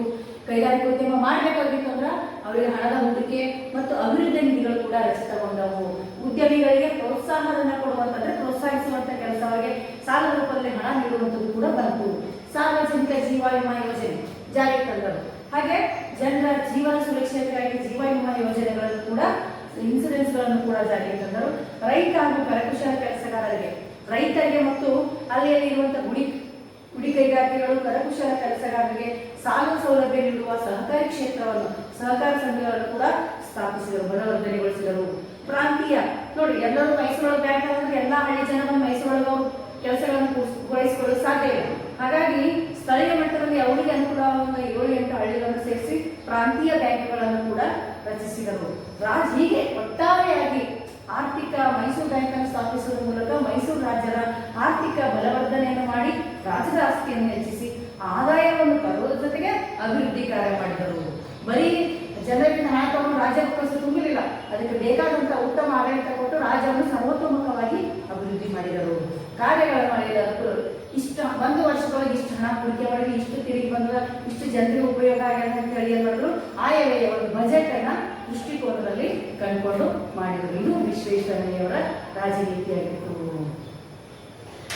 ಕೈಗಾರಿಕೋದ್ಯಮ ಮಾಡಬೇಕಾಗಿತ್ತು ಅಂದ್ರೆ ಅವರಿಗೆ ಹಣದ ಹೂಡಿಕೆ ಮತ್ತು ಅಭಿವೃದ್ಧಿ ನಿಧಿಗಳು ಕೂಡ ರಚಿತಗೊಂಡವು. ಉದ್ಯಮಿಗಳಿಗೆ ಪ್ರೋತ್ಸಾಹವನ್ನು ಕೊಡುವಂತಂದ್ರೆ ಪ್ರೋತ್ಸಾಹಿಸುವಂತ ಕೆಲಸವಾಗಿ ಸಾಲದ ರೂಪದಲ್ಲಿ ಹಣ ನೀಡುವಂಥದ್ದು ಕೂಡ ಬಂತು. ಸಾರ್ವಜನಿಕ ಜೀವ ವಿಮಾ ಯೋಜನೆ ಜಾರಿಗೆ ತಂದರು. ಹಾಗೆ ಜನರ ಜೀವನ ಸುರಕ್ಷತೆಗಾಗಿ ಜೀವ ವಿಮಾ ಯೋಜನೆಗಳನ್ನು ಕೂಡ, ಇನ್ಸೂರೆನ್ಸ್ಗಳನ್ನು ಕೂಡ ಜಾರಿಗೆ ತಂದರು. ರೈತ ಹಾಗೂ ಕರಕುಶಲ ಕೆಲಸಗಾರರಿಗೆ, ರೈತರಿಗೆ ಮತ್ತು ಅಲ್ಲಿ ಇರುವಂತಹ ಗುಡಿ ಕೈಗಾರಿಕೆಗಳು, ಕರಕುಶಲ ಕೆಲಸಗಾರರಿಗೆ ಸಾಲ ಸೌಲಭ್ಯ ನೀಡುವ ಸಹಕಾರಿ ಕ್ಷೇತ್ರವನ್ನು, ಸಹಕಾರ ಸಂಘಗಳನ್ನು ಕೂಡ ಸ್ಥಾಪಿಸಿದರು, ಬಲವರ್ಧನೆಗೊಳಿಸಿದರು. ಪ್ರಾಂತೀಯ, ನೋಡಿ ಎಲ್ಲರೂ ಮೈಸೂರೊಳಗೆ ಬ್ಯಾಂಕ್ ಅಂದ್ರೆ ಎಲ್ಲ ಹಳ್ಳಿ ಜನ ಬಂದು ಮೈಸೂರೊಳಗೆ ಕೆಲಸಗಳನ್ನು ಪೂರೈಸಿಕೊಳ್ಳಲು ಸಾಧ್ಯ ಇಲ್ಲ. ಹಾಗಾಗಿ ಸ್ಥಳೀಯ ಮಟ್ಟದಲ್ಲಿ ಅವರಿಗೆ ಅನುಕೂಲವಾದ 7-8 ಹಳ್ಳಿಗಳನ್ನು ಸೇರಿಸಿ ಪ್ರಾಂತೀಯ ಬ್ಯಾಂಕ್ಗಳನ್ನು ಕೂಡ ರಚಿಸಿದರು. ಹೀಗೆ ಒಟ್ಟಾರೆಯಾಗಿ ಆರ್ಥಿಕ ಮೈಸೂರು ಬ್ಯಾಂಕ್ ಅನ್ನು ಸ್ಥಾಪಿಸುವ ಮೂಲಕ ಮೈಸೂರು ರಾಜ್ಯದ ಆರ್ಥಿಕ ಬಲವರ್ಧನೆಯನ್ನು ಮಾಡಿ ರಾಜ್ಯದ ಆಸ್ತಿಯನ್ನು ಹೆಚ್ಚಿಸಿ ಆದಾಯವನ್ನು ತರುವುದರ ಜೊತೆಗೆ ಅಭಿವೃದ್ಧಿ ಕಾರ್ಯ ಮಾಡಿದರು. ಬರೀ ಜನರಿಗೆ ಹಣ ತಗೊಂಡು ರಾಜ್ಯ ಬೊಕ್ಕಸ ತುಂಬಲಿಲ್ಲ, ಅದಕ್ಕೆ ಬೇಕಾದಂತಹ ಉತ್ತಮ ಆಡಳಿತ ಕೊಟ್ಟು ರಾಜ್ಯವನ್ನು ಸರ್ವತೋಮುಖವಾಗಿ ಅಭಿವೃದ್ಧಿ ಮಾಡಿದರು. ಕಾರ್ಯಗಳನ್ನು ಮಾಡಿದರು. ಇಷ್ಟು 1 ವರ್ಷದೊಳಗೆ ಇಷ್ಟು ಹಣ ಹೂಡಿಕೆ ಮಾಡಿ, ಇಷ್ಟು ತಿರುಗಿ ಬಂದ, ಇಷ್ಟು ಜನರಿಗೆ ಉಪಯೋಗ ಆಗ್ಯದ ಅಂತ ಹೇಳಿ ಏನ್ ಮಾಡಿದ್ರು, ಆಯವ್ಯಯ ಒಂದು ಬಜೆಟ್ ಅನ್ನ ದೃಷ್ಟಿಕೋನದಲ್ಲಿ ಕಂಡುಕೊಂಡು ಮಾಡಿದರು. ಇದು ವಿಶ್ವೇಶ್ವರಯ್ಯವರ ರಾಜನೀತಿಯಾಗಿತ್ತು.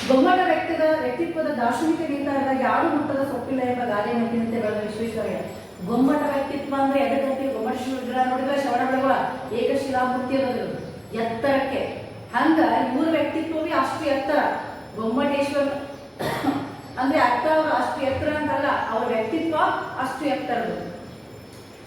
ಗೊಮ್ಮಟ ವ್ಯಕ್ತಿತ್ವದ ದಾರ್ಶನಿಕ ನಿರ್ಧಾರದಾಗ ಯಾರು ಮುಟ್ಟದ ಸೊಪ್ಪಿಲ್ಲ ಎಂಬ ಗಾದೆ ಮಾತಿನಂತೆ ಬೆಳೆದ ವಿಶ್ವೇಶ್ವರಯ್ಯ. ಗೊಮ್ಮಟ ವ್ಯಕ್ತಿತ್ವ ಅಂದ್ರೆ ಎದಕ್ಕೆ ಗೊಮ್ಮಟ ವಿಗ್ರಹ ನೋಡಿದ್ರೆ ಶ್ರವಣ ಬೆಳಗೊಳ ಏಕಶಿಲಾಮೂರ್ತಿ ಅನ್ನೋದು ಎತ್ತರಕ್ಕೆ, ಹಂಗ ಇವ್ರ ವ್ಯಕ್ತಿತ್ವವೇ ಅಷ್ಟು ಎತ್ತರ. ಗೊಮ್ಮಟೇಶ್ವರ ಅಂದ್ರೆ ಅರ್ಥ ಅವರು ಅಷ್ಟು ಎತ್ತರ ಅಂತಲ್ಲ, ಅವ್ರ ವ್ಯಕ್ತಿತ್ವ ಅಷ್ಟು ಎತ್ತರದು.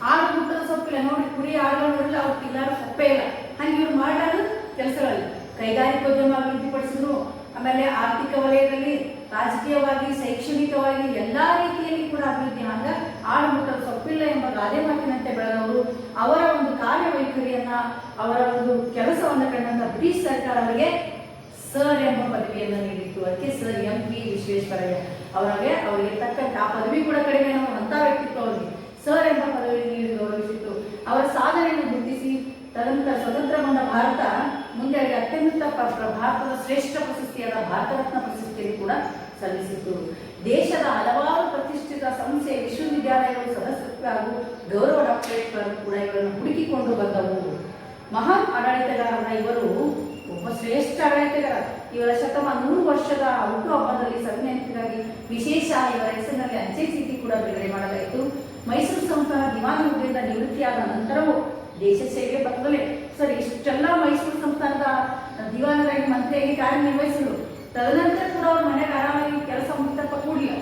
ಆಡು ಮುಟ್ಟದ ಸೊಪ್ಪಿಲ್ಲ, ನೋಡಿ ಕುರಿ ಆಡುಗಳು ನೋಡಿಲ್ಲ, ಅವ್ರು ತಿನ್ನಾರು ಸೊಪ್ಪೇ ಇಲ್ಲ. ಹಂಗೆ ಇವ್ರು ಮಾಡಾರು ಕೆಲಸಗಳಲ್ಲಿ ಕೈಗಾರಿಕೋದ್ಯಮ ಅಭಿವೃದ್ಧಿಪಡಿಸಿದ್ರು. ಆಮೇಲೆ ಆರ್ಥಿಕ ವಲಯದಲ್ಲಿ, ರಾಜಕೀಯವಾಗಿ, ಶೈಕ್ಷಣಿಕವಾಗಿ ಎಲ್ಲಾ ರೀತಿಯಲ್ಲಿ ಕೂಡ ಅಭಿವೃದ್ಧಿ. ಹಂಗ ಆಡು ಮುಟ್ಟದ ಸೊಪ್ಪಿಲ್ಲ ಎಂಬ ಗಾದೆ ಮಾತಿನಂತೆ ಬೆಳೆದವರು. ಅವರ ಒಂದು ಕಾರ್ಯವೈಖರಿಯನ್ನ, ಅವರ ಒಂದು ಕೆಲಸವನ್ನು ಕಂಡಂತ ಬ್ರಿಟಿಷ್ ಸರ್ಕಾರ ಅವರಿಗೆ ಸರ್ ಎಂಬ ಪದವಿಯನ್ನು ನೀಡಿತ್ತು. ಅದಕ್ಕೆ ಸರ್ MP ವಿಶ್ವೇಶ್ವರಯ್ಯ ಅವರಿಗೆ ತಕ್ಕಂತ ಆ ಪದವಿ ಕೂಡ ಕಡಿಮೆ, ನಾವು ಅಂತ ವ್ಯಕ್ತಿತ್ವ ಅವರಿಗೆ ಸರ್ ಎಂಬ ಪದವಿ ನೀಡಿ ಗೌರವಿಸಿತ್ತು. ಅವರ ಸಾಧನೆಯನ್ನು ಗುರುತಿಸಿ ತದನಂತರ ಸ್ವತಂತ್ರಗೊಂಡ ಭಾರತ ಮುಂದೆ ಅವರಿಗೆ ಅತ್ಯುನ್ನತ ಭಾರತದ ಶ್ರೇಷ್ಠ ಪ್ರಶಸ್ತಿಯಾದ ಭಾರತ ರತ್ನ ಪ್ರಶಸ್ತಿಯನ್ನು ಕೂಡ ಸಲ್ಲಿಸಿತ್ತು. ದೇಶದ ಹಲವಾರು ಪ್ರತಿಷ್ಠಿತ ಸಂಸ್ಥೆ, ವಿಶ್ವವಿದ್ಯಾಲಯಗಳು ಸದಸ್ಯತ್ವ ಹಾಗೂ ಗೌರವ ಡಾಕ್ಟರೇಟ್ಗಳನ್ನು ಕೂಡ ಇವರನ್ನು ಹುಡುಕಿಕೊಂಡು ಬಂದವು. ಮಹಾನ್ ಆಡಳಿತಗಾರರ ಇವರು ಒಬ್ಬ ಶ್ರೇಷ್ಠ ಆಡಳಿತಗಾರ. ಇವರ 100 ವರ್ಷದ ಹುಟ್ಟುಹಬ್ಬದಲ್ಲಿ ಸವಿನೆನಪಿಗಾಗಿ ವಿಶೇಷ ಇವರ ಹೆಸರಿನಲ್ಲಿ ಅಂಚೆ ಚೀಟಿ ಕೂಡ ಬಿಡುಗಡೆ ಮಾಡಲಾಯಿತು. ಮೈಸೂರು ಸಂಸ್ಥಾನ ದಿವಾನ ಹುದ್ದೆಯಿಂದ ನಿವೃತ್ತಿಯಾದ ನಂತರವೂ ದೇಶ ಸೇವೆ ಪತ್ರದಲ್ಲೇ, ಸರಿ ಇಷ್ಟೆಲ್ಲ ಮೈಸೂರು ಸಂಸ್ಥಾನದ ದಿವಾನ ಸಮೃದ್ಧಿಯಾಗಿ ಕಾರ್ಯನಿರ್ವಹಿಸಿದ್ರು. ತದನಂತರ ಕೂಡ ಅವ್ರ ಮನೆಗೆ ಆರಾಮಾಗಿ ಕೆಲಸ ಮುಗಿತಪ್ಪ ಕೂಡಲಿಲ್ಲ.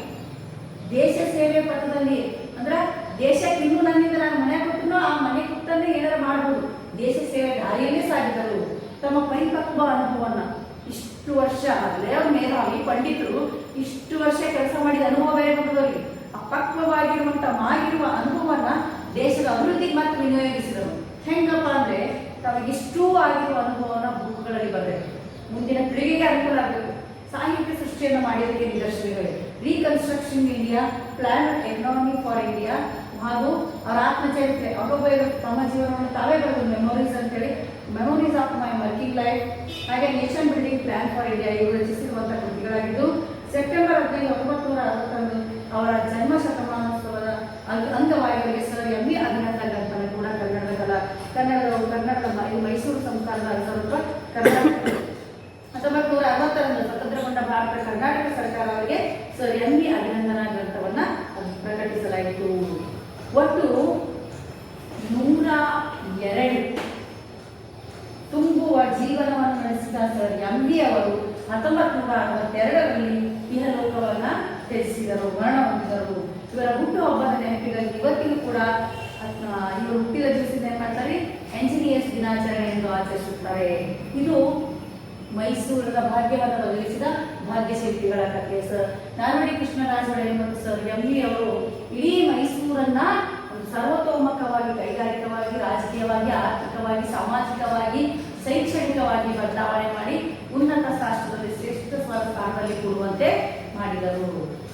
ದೇಶ ಸೇವೆ ಪಥದಲ್ಲಿ ಅಂದ್ರೆ ದೇಶಕ್ಕೆ ಇನ್ನೂ ನನ್ನಿಂದ ನಾನು ಮನೆ ಕೊಟ್ಟನು ಆ ಮನೆ ಕೊಟ್ಟನ್ನೇ ಏನಾರು ಮಾಡ್ಬೋದು, ದೇಶ ಸೇವೆ ದಾರಿಯಲ್ಲೇ ಸಾಗಿದರು. ತಮ್ಮ ಪರಿಪಕ್ವ ಅನುಭವನ ಇಷ್ಟು ವರ್ಷ ಅಲ್ಲೇ ಅವ್ರ ಮೇಧಾವಿ ಪಂಡಿತರು ಇಷ್ಟು ವರ್ಷ ಕೆಲಸ ಮಾಡಿದ ಅನುಭವ ಬೇರೆ ಬಂದವರಿಗೆ ಅಪಕ್ವವಾಗಿರುವಂತ ಮಾಗಿರುವ ಅನುಭವನ ದೇಶದ ಅಭಿವೃದ್ಧಿಗೆ ಮತ್ತೆ ವಿನಿಯೋಗಿಸಿದರು. ಹೆಂಗಪ್ಪ ಅಂದ್ರೆ ತಮಗಿಷ್ಟೂ ಆಗಿರುವ ಅನುಭವನ ಬುಕ್ಗಳಲ್ಲಿ ಬರಬೇಕು, ಮುಂದಿನ ಪೀಳಿಗೆಗೆ ಅನುಕೂಲ ಆಗಬೇಕು. ಸಾಹಿತ್ಯ ಸೃಷ್ಟಿಯನ್ನು ಮಾಡಿದಕ್ಕೆ ನಿದರ್ಶನಗಳಿವೆ. Reconstruction India, plan economy for India ಹಾಗೂ ಅವರ ಆತ್ಮಚರಿತ್ರೆ ಆಟೋಬಯೋಗ್ರಫಿ, ತಮ್ಮ ಜೀವನವನ್ನು ತಾವೇ ಬರೆದು ಮೆಮೊರೀಸ್ ಅಂತೇಳಿ, memories of my working life, ಹಾಗೆ nation building plan for India ಇವು ರಚಿಸಿರುವಂತಹ ಕೃತಿಗಳಾಗಿದ್ದು ಸೆಪ್ಟೆಂಬರ್ 15, 1961 ಅವರ ಜನ್ಮ ಶತಮಾನೋತ್ಸವದ ಅಂಗವಾಗಿ ಅವರಿಗೆ ಸರ್ ಎಂ ವಿ ಅಭಿನಂದನ ಗ್ರಂಥವನ್ನು ಕೂಡ ಕನ್ನಡದ ಮೈಸೂರು ಸಂಸ್ಥಾನದ ಅರಸರು ಕನ್ನಡ 1960ರಂದು ಸ್ವತಂತ್ರಗೊಂಡ ಭಾರತ ಕರ್ನಾಟಕ ಸರ್ಕಾರ ಅವರಿಗೆ ಸರ್ ಎಂ ವಿ ಅಭಿನಂದನಾ ಗ್ರಂಥವನ್ನ ಪ್ರಕಟಿಸಲಾಯಿತು. ಒಟ್ಟು 102 ತುಂಬುವ ಜೀವನವನ್ನು ನಡೆಸಿದ ಸರ್ ಎಂ ವಿ ಅವರು 1962ರಲ್ಲಿ ಇಹಲೋಕವನ್ನ ತ್ಯಜಿಸಿದರು, ಮರಣ ಹೊಂದಿದರು. ಇವರ ಹುಟ್ಟುಹಬ್ಬದ ನೆನಪಿಗಾಗಿ ಇವತ್ತಿಗೂ ಕೂಡ ಇವರು ಹುಟ್ಟಿದ ದಿವಸದಿಂದ ಏನ್ ಮಾಡ್ತಾರೆ, ಎಂಜಿನಿಯರ್ಸ್ ದಿನಾಚರಣೆ ಎಂದು ಆಚರಿಸುತ್ತಾರೆ. ಇದು ಮೈಸೂರಿನ ಭಾಗ್ಯವನ್ನು ಒದಗಿಸಿದ ಭಾಗ್ಯಶಿಲ್ಪಿಗಳ ಕಥೆ. ಸರ್ ನಾಲ್ವಡಿ ಕೃಷ್ಣರಾಜ ಒಡೆಯರ್ ಮತ್ತು ಸರ್ ಎಂ ವಿ ಅವರು ಇಡೀ ಮೈಸೂರನ್ನ ಸರ್ವತೋಮುಖವಾಗಿ, ಕೈಗಾರಿಕವಾಗಿ, ರಾಜಕೀಯವಾಗಿ, ಆರ್ಥಿಕವಾಗಿ, ಸಾಮಾಜಿಕವಾಗಿ, ಶೈಕ್ಷಣಿಕವಾಗಿ ಬದಲಾವಣೆ ಮಾಡಿ ಉನ್ನತ ರಾಷ್ಟ್ರದಲ್ಲಿ ಶ್ರೇಷ್ಠ ಸ್ಥಾನದಲ್ಲಿ ಕೂಡುವಂತೆ ಮಾಡಿದರು.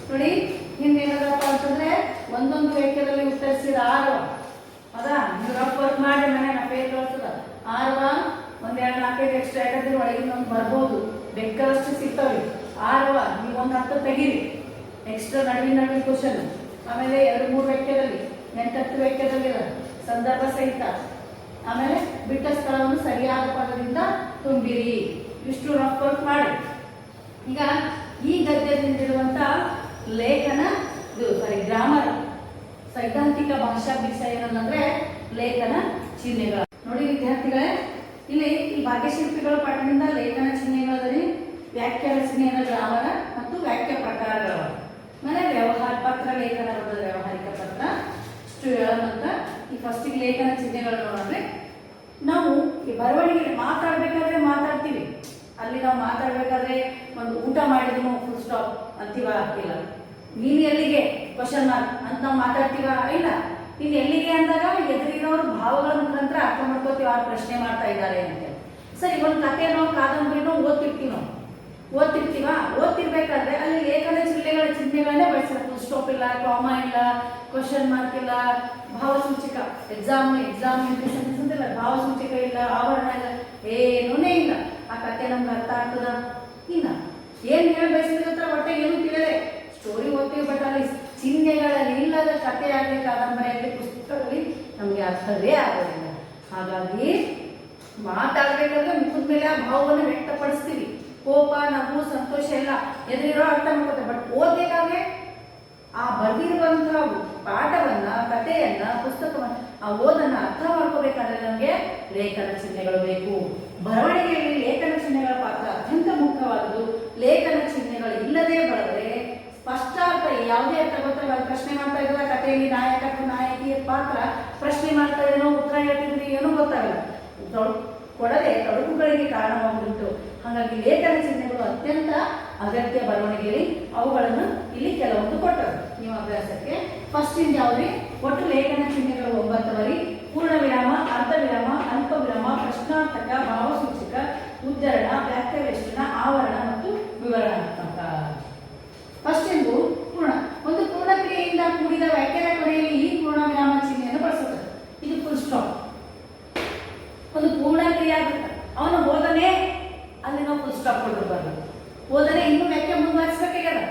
ನೋಡಿ ಹಿಂದೇನದಪ್ಪ ಅಂತಂದ್ರೆ ಒಂದೊಂದು ವಾಕ್ಯದಲ್ಲಿ ಉತ್ತರಿಸಿದ 6 ಹೌದಾ, ನೀವು ರಫ್ ವರ್ಕ್ ಮಾಡಿ ಮನೆ ನಾ ಪೇರ್ ಕಳಿಸ್ತದ 6 ಒಂದೆರಡು 4-5 ಎಕ್ಸ್ಟ್ರಾ ಯಾಕಂದ್ರೆ ಒಳಗಿನ ಒಂದು ಬರ್ಬೋದು, ಬೇಕಾದಷ್ಟು ಸಿಗ್ತಾವೆ. 6 ನೀವು ಒಂದು 10 ತೆಗೀರಿ ಎಕ್ಸ್ಟ್ರಾ ನಡುವಿನ ಕ್ವಶನ್. ಆಮೇಲೆ 2-3 ವಾಕ್ಯದಲ್ಲಿ 8-10 ವಾಕ್ಯದಲ್ಲಿ ಸಂದರ್ಭ ಸಹಿತ. ಆಮೇಲೆ ಬಿಟ್ಟ ಸ್ಥಳವನ್ನು ಸರಿಯಾದ ಪದದಿಂದ ತುಂಬಿರಿ. ಇಷ್ಟು ರಫ್ ವರ್ಕ್ ಮಾಡಿ. ಈಗ ಈ ಗದ್ಯದಿಂದಿರುವಂತ ಲೇಖನ ಗ್ರಾಮರ್ ಸೈದ್ಧಾಂತಿಕ ಭಾಷಾ ವಿಷಯ ಏನಂದ್ರೆ ಲೇಖನ ಚಿಹ್ನೆಗಳು. ನೋಡಿ ವಿದ್ಯಾರ್ಥಿಗಳೇ, ಇಲ್ಲಿ ಈ ಭಾಗ್ಯಶಿಲ್ಪಿಗಳ ಪಾಠದಿಂದ ಲೇಖನ ಚಿಹ್ನೆಗಳಲ್ಲಿ ವ್ಯಾಖ್ಯಾನ ಚಿಹ್ನೆಯ ಗ್ರಾಮರ ಮತ್ತು ವ್ಯಾಖ್ಯ ಪ್ರಕಾರಗಳು. ಆಮೇಲೆ ವ್ಯವಹಾರ ಪತ್ರ, ಲೇಖನ ವ್ಯಾವಹಾರಿಕ ಪತ್ರ ಇಷ್ಟು ಹೇಳೋದಂತ. ಈ ಫಸ್ಟಿಗೆ ಲೇಖನ ಚಿಹ್ನೆಗಳು ನೋಡಿದ್ರೆ ನಾವು ಈ ಬರವಣಿಗೆ ಮಾತಾಡ್ಬೇಕಾದ್ರೆ ಮಾತಾಡ್ತೀವಿ, ಅಲ್ಲಿ ನಾವು ಮಾತಾಡ್ಬೇಕಾದ್ರೆ ಒಂದು ಊಟ ಮಾಡಿದ್ರು ಫುಲ್ ಸ್ಟಾಪ್ ಅಂತೀವ ಇಲ್ಲ, ನೀನು ಎಲ್ಲಿಗೆ ಕ್ವಶನ್ ಮಾರ್ಕ್ ಅಂತ ನಾವು ಮಾತಾಡ್ತೀವ ಇಲ್ಲ. ಇನ್ನು ಎಲ್ಲಿಗೆ ಅಂದಾಗ ಎದುರಿನವರು ಭಾವಗಳ ಮುಖಾಂತರ ಅರ್ಥ ಮಾಡ್ಕೋತೀವಿ, ಆ ಪ್ರಶ್ನೆ ಮಾಡ್ತಾ ಇದ್ದಾರೆ ಅಂತ. ಸರಿ, ಒಂದು ಕಥೆನೋ ಕಾದಂಬರಿನೋ ಓದ್ತಿರ್ಬೇಕಾದ್ರೆ ಅಲ್ಲಿ ಲೇಖನ ಚಿಹ್ನೆಗಳನ್ನೇ ಬಳಸ್ತಾರೆ. ಫುಲ್ ಸ್ಟಾಪ್ ಇಲ್ಲ, ಕಾಮಾ ಇಲ್ಲ, ಕ್ವಶನ್ ಮಾರ್ಕ್ ಇಲ್ಲ, ಭಾವಸೂಚಕ ಎಕ್ಸಾಮ್ ಅಂತಿಲ್ಲ, ಭಾವಸೂಚಕ ಇಲ್ಲ, ಆವರಣ ಇಲ್ಲ, ಏನೂನೇ ಇಲ್ಲ. ಆ ಕಥೆ ನಮ್ಗೆ ಅರ್ಥ ಆಗ್ತದ ಇಲ್ಲ, ಏನ್ ಹೇಳ ಬಯಸಿದ್ರೆ ಒಟ್ಟೆ ಏನು ತಿಳಿದೆ ಸ್ಟೋರಿ ಓದ್ತೀವಿ, ಬಟ್ ಅಲ್ಲಿ ಚಿಹ್ನೆಗಳಲ್ಲಿ ಇಲ್ಲದ ಕಥೆ ಆಗಲಿ, ಕಾದಂಬರಿ ಆಗಲಿ, ಪುಸ್ತಕದಲ್ಲಿ ನಮ್ಗೆ ಅರ್ಥವೇ ಆಗೋದಿಲ್ಲ. ಹಾಗಾಗಿ ಮಾತಾಡ್ಬೇಕಾದ್ರೆ ಮುಖದ ಮೇಲೆ ಆ ಭಾವವನ್ನು ವ್ಯಕ್ತಪಡಿಸ್ತೀವಿ. ಕೋಪ, ನಗು, ಸಂತೋಷ ಎಲ್ಲ ಎದುರಿರೋ ಅರ್ಥ ಮಾಡ್ಕೊತೇವೆ. ಬಟ್ ಓದ್ಬೇಕಾದ್ರೆ ಆ ಬರೆದಿರುವಂತಹ ಪಾಠವನ್ನ, ಕಥೆಯನ್ನ, ಪುಸ್ತಕವನ್ನ, ಆ ಓದನ್ನ ಅರ್ಥ ಮಾಡ್ಕೋಬೇಕಾದ್ರೆ ನಮಗೆ ಲೇಖನ ಚಿಹ್ನೆಗಳು ಬೇಕು. ಬರವಣಿಗೆಯಲ್ಲಿ ಲೇಖನ ಚಿಹ್ನೆಗಳ ಪಾತ್ರ ಅತ್ಯಂತ ಮುಖ್ಯವಾದದ್ದು. ಲೇಖನ ಚಿಹ್ನೆಗಳು ಇಲ್ಲದೆ ಬರೆದ್ರೆ ಸ್ಪಷ್ಟಾರ್ಥ, ಯಾವುದೇ ಅರ್ಥ ಗೊತ್ತಲ್ಲ. ಪ್ರಶ್ನೆ ಮಾಡ್ತಾ ಇದ್ರೆ ಕಥೆಯಲ್ಲಿ ನಾಯಕ ನಾಯಕಿಯ ಪಾತ್ರ ಪ್ರಶ್ನೆ ಮಾಡ್ತಾ ಇದ್ರೇನೋ ಉತ್ತರ ಹೇಳ್ತಿದ್ರೆ ಏನೂ ಗೊತ್ತಾಗಲ್ಲ, ಕೊಡದೆ ತೊಡಕುಗಳಿಗೆ ಕಾರಣವಾಗುಂಟು. ಹಾಗಾಗಿ ಲೇಖನ ಚಿಹ್ನೆಗಳು ಅತ್ಯಂತ ಅಗತ್ಯ ಬರವಣಿಗೆಯಲ್ಲಿ. ಅವುಗಳನ್ನು ಇಲ್ಲಿ ಕೆಲವೊಂದು ಕೊಟ್ಟರು ನೀವು ಅಭ್ಯಾಸಕ್ಕೆ. ಫಸ್ಟ್ ಇಂದ ಯಾವ್ರಿ ಒಟ್ಟು ಲೇಖನ ಚಿಹ್ನೆಗಳು 9 ಬರಿ. ಪೂರ್ಣ ವಿರಾಮ, ಅರ್ಧ ವಿರಾಮ, ಅಲ್ಪ ವಿರಾಮ, ಪ್ರಶ್ನಾರ್ಥಕ, ಭಾವಸೂಚಕ, ಉದ್ಧರಣ, ವ್ಯಾಖ್ಯಾವೇಷ್ಟನ, ಆವರಣ ಮತ್ತು ವಿವರಣಾತ್ಮಕ. ಫಸ್ಟ್ ಎಂದು ಪೂರ್ಣ. ಒಂದು ಪೂರ್ಣ ಕ್ರಿಯೆಯಿಂದ ಕೂಡಿದ ವ್ಯಾಖ್ಯಾನ ಕೊನೆಯಲ್ಲಿ ಈ ಪೂರ್ಣ ವಿರಾಮ ಚಿಹ್ನೆಯನ್ನು ಬಳಸುತ್ತದೆ. ಇದು ಫುಲ್ ಸ್ಟಾಪ್. ಒಂದು ಪೂರ್ಣ ಕ್ರಿಯೆ ಆಗುತ್ತೆ, ಅವನ ಬೋಧನೆ ಅಲ್ಲಿ ನಾವು ಫುಲ್ ಸ್ಟಾಪ್ ಕೊಟ್ಟು ಬರಲ್ಲ. ಬೋಧನೆ ಇನ್ನೂ ವ್ಯಾಖ್ಯೆ ಮುಂದುವರಿಸಬೇಕಾಗ್ಯದ.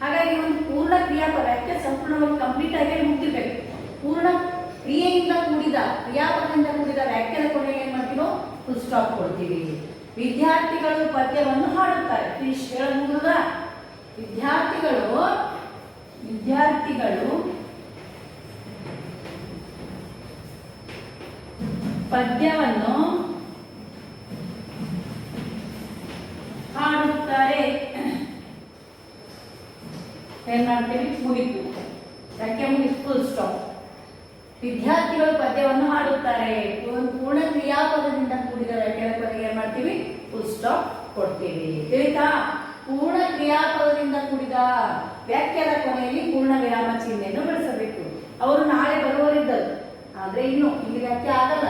ಹಾಗಾಗಿ ಒಂದು ಪೂರ್ಣ ವ್ಯಾಖ್ಯೆ ಸಂಪೂರ್ಣವಾಗಿ ಕಂಪ್ಲೀಟ್ ಆಗಿ ಮುಗಿದಿರ್ಬೇಕು. ಪೂರ್ಣ ಕ್ರಿಯೆಯಿಂದ ಕೂಡಿದ, ಕ್ರಿಯಾಪದದಿಂದ ಕೂಡಿದ ವ್ಯಾಖ್ಯಾನ ಕೊನೆಗೆ ಏನ್ ಮಾಡ್ತೀವೋ ಫುಲ್ ಸ್ಟಾಪ್ ಕೊಡ್ತೀವಿ. ವಿದ್ಯಾರ್ಥಿಗಳು ಪದ್ಯವನ್ನು ಹಾಡುತ್ತಾರೆ. ಫಿನಿಶ್ ಹೇಳಬಹುದ? ವಿದ್ಯಾರ್ಥಿಗಳು ಪದ್ಯವನ್ನು ಸ್ಟಾಪ್ ಕೊಡ್ತೀವಿ. ತಿಳಿತಾ? ಪೂರ್ಣ ಕ್ರಿಯಾಪದದಿಂದ ಕೂಡಿದ ವಾಕ್ಯದ ಕೊನೆಯಲ್ಲಿ ಪೂರ್ಣ ವಿರಾಮ ಚಿಹ್ನೆಯನ್ನು ಬಳಸಬೇಕು. ಅವರು ನಾಳೆ ಬರುವವರಿದ್ದರು, ಆದ್ರೆ ಇನ್ನು ಇಲ್ಲಿ ವ್ಯಾಖ್ಯೆ ಆಗಲ್ಲ,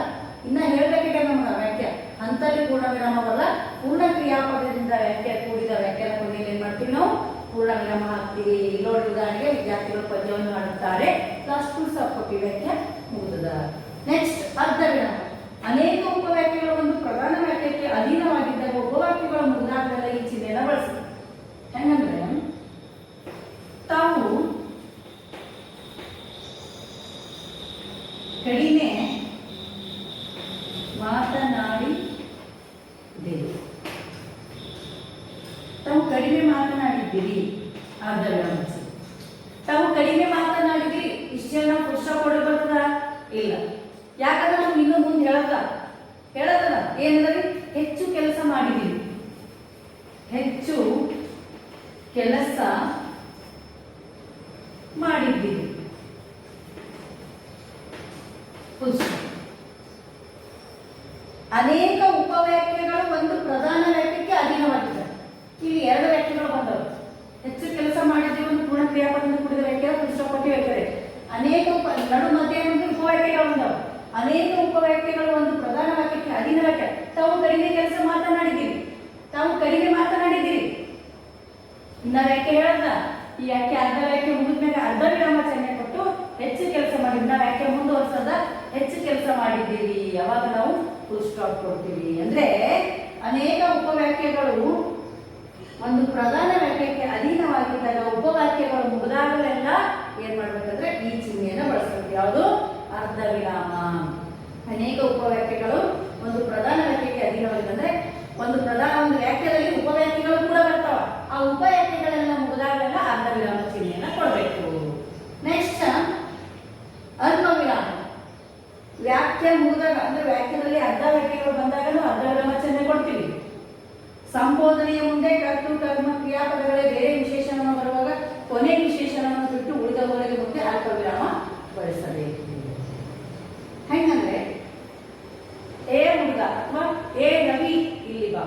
ಇನ್ನ ಹೇಳ್ಬೇಕಿದೆ ನಮ್ಮ ವ್ಯಾಖ್ಯೆ ಅಂತಲ್ಲಿ ಪೂರ್ಣ ವಿರಾಮವಲ್ಲ, ಪೂರ್ಣ ಕ್ರಿಯಾಪದದಿಂದ ವ್ಯಾಖ್ಯೆ ಕೂಡಿದ ವ್ಯಾಖ್ಯಾನ ಕೊನೆಯಲ್ಲಿ ಏನ್ ಮಾಡ್ತೀವಿ ನಾವು? ಪೂರ್ಣ ವಿರಾಮ ಹಾಕ್ತೀವಿ. ನೋಡಿ ಉದಾಹರಣೆಗೆ ವಿದ್ಯಾರ್ಥಿಗಳು ಪದ್ಯವನ್ನು ಮಾಡುತ್ತಾರೆ, ಲಾಸ್ಟ್ ಫುಲ್ ಸ್ಟಾಪ್ ಕೊಟ್ಟಿ ವ್ಯಾಖ್ಯೆ ಮುಗಿದ. ನೆಕ್ಸ್ಟ್ ಅರ್ಧ ವಿರಾಮ. ಅನೇಕ ಉಪವಾಕ್ಯಗಳು ಒಂದು ಪ್ರಧಾನ ವಾಕ್ಯಕ್ಕೆ ಅಧೀನವಾಗಿದ್ದಾಗ ಉಪವಾಕ್ಯಗಳ ಮುಗಿದಾಗಲೆಲ್ಲ ಈ ಚಿಹ್ನೆಯನ್ನು ಬಳಸಿ. ಹೆಂಗಂದ್ರೆ ತಾವು ಕಡಿಮೆ ಮಾತನಾಡಿದ್ದೀರಿ, ತಾವು ಕಡಿಮೆ ಮಾತನಾಡಿದ್ದೀರಿ, ಅರ್ಧ ವಿರಾಮ. ತಾವು ಕಡಿಮೆ ಮಾತನಾಡಿದ್ರಿ, ಇಷ್ಟೆಲ್ಲ ಪುರುಷ ಕೊಡ ಬರ್ತದ? ಇಲ್ಲ. ಯಾಕಂದ್ರೆ ನಾವು ಇನ್ನು ಮುಂದೆ ಹೇಳದ ಏನಂದ್ರೆ ಹೆಚ್ಚು ಕೆಲಸ ಮಾಡಿದ್ದೀವಿ, ಹೆಚ್ಚು ಕೆಲಸ ಮಾಡಿದ್ದೀವಿ. ಅನೇಕ ಉಪವಾಕ್ಯಗಳು ಒಂದು ಪ್ರಧಾನ ವಾಕ್ಯಕ್ಕೆ ಅಧೀನವಾಗಿದ್ದಾರೆ. ಇಲ್ಲಿ ಎರಡು ವಾಕ್ಯಗಳು ಬಂದವು. ಹೆಚ್ಚು ಕೆಲಸ ಮಾಡಿದ್ದೀವಿ ಒಂದು ಪೂರ್ಣ ಕ್ರಿಯಾಪದದಿಂದ ಕೂಡಿದ ವಾಕ್ಯ, ಪುಸ್ತಕಪಟ್ಟಿ ವಾಕ್ಯ. ಅನೇಕ ನಡು ಮಧ್ಯೆ ಉಪವಾಕ್ಯಗಳು ಬಂದವು. ಅನೇಕ ಉಪವಾಕ್ಯಗಳು ಒಂದು ಪ್ರಧಾನ ವಾಕ್ಯಕ್ಕೆ ಅಧೀನ ವಾಕ್ಯ. ತಾವು ಕಡಿಮೆ ಕೆಲಸ ಮಾತನಾಡಿದ್ದೀರಿ, ತಾವು ಕಡಿಮೆ ಮಾತನಾಡಿದ್ದೀರಿ. ಇನ್ನ ವ್ಯಾಖ್ಯೆ ಹೇಳದ, ಈ ವ್ಯಾಖ್ಯೆ ಅರ್ಧ ವ್ಯಾಖ್ಯೆ ಮುಗಿದ್ಮೇಲೆ ಅರ್ಧ ವಿರಾಮ ಚಿಹ್ನೆ ಕೊಟ್ಟು ಹೆಚ್ಚು ಕೆಲಸ ಮಾಡಿ, ಇನ್ನ ವ್ಯಾಖ್ಯೆ ಮುಂದುವರ್ಸದ ಹೆಚ್ಚು ಕೆಲಸ ಮಾಡಿದ್ದೀವಿ, ಯಾವಾಗ ನಾವು ಫುಲ್ ಸ್ಟಾಪ್ ಕೊಡ್ತೀವಿ. ಅಂದ್ರೆ ಅನೇಕ ಉಪವಾಕ್ಯಗಳು ಒಂದು ಪ್ರಧಾನ ವಾಕ್ಯಕ್ಕೆ ಅಧೀನವಾಗಿದ್ದಾಗ ಉಪವಾಕ್ಯಗಳು ಮುಗಿದಾಗಲೆಲ್ಲ ಏನ್ ಮಾಡ್ಬೇಕಂದ್ರೆ ಈ ಚಿಹ್ನೆಯನ್ನು ಬಳಸಬೇಕು. ಯಾವುದು? ಅರ್ಧ ವಿರಾಮ. ಅನೇಕ ಉಪವಾಕ್ಯಗಳು ಒಂದು ಪ್ರಧಾನ ವಾಕ್ಯಕ್ಕೆ ಅಧೀನವಾಗಿದ್ದಂದ್ರೆ ಒಂದು ವಾಕ್ಯದಲ್ಲಿ ಉಪವಾಕ್ಯಗಳು ಕೂಡ ಬರ್ತಾವ. ಆ ಉಪವಾಕ್ಯಗಳೆಲ್ಲ ಮುಗಿದಾಗಲೆಲ್ಲ ಅರ್ಧ ವಿರಾಮ ಚಿಹ್ನೆಯನ್ನ ಕೊಡಬೇಕು. ನೆಕ್ಸ್ಟ್ ಅಲ್ಪ ವಿರಾಮ. ವ್ಯಾಖ್ಯೆ ಮುಗಿದಾಗ ಅಂದ್ರೆ ವ್ಯಾಖ್ಯದಲ್ಲಿ ಅರ್ಧ ವಾಕ್ಯಗಳು ಬಂದಾಗಲೂ ಅರ್ಧ ವಿರಾಮ ಚಿಹ್ನೆ ಕೊಡ್ತೀವಿ. ಸಂಬೋಧನೆಯ ಮುಂದೆ ಕರ್ತು ಕರ್ಮ ಕ್ರಿಯಾಪದಗಳೇ ಬೇರೆ ವಿಶೇಷಣವನ್ನು ಬರುವಾಗ ಕೊನೆ ವಿಶೇಷಣವನ್ನು ಬಿಟ್ಟು ಉಳಿದವರಿಗೆ ಮುಂದೆ ಅಲ್ಪ ವಿರಾಮ ಬಳಸಬೇಕು. ಹೆಂಗಂದ್ರೆ ಏ ಹುಡುಗ ಅಥವಾ ಏ ರವಿ ಇಲ್ಲಿ ಬಾ.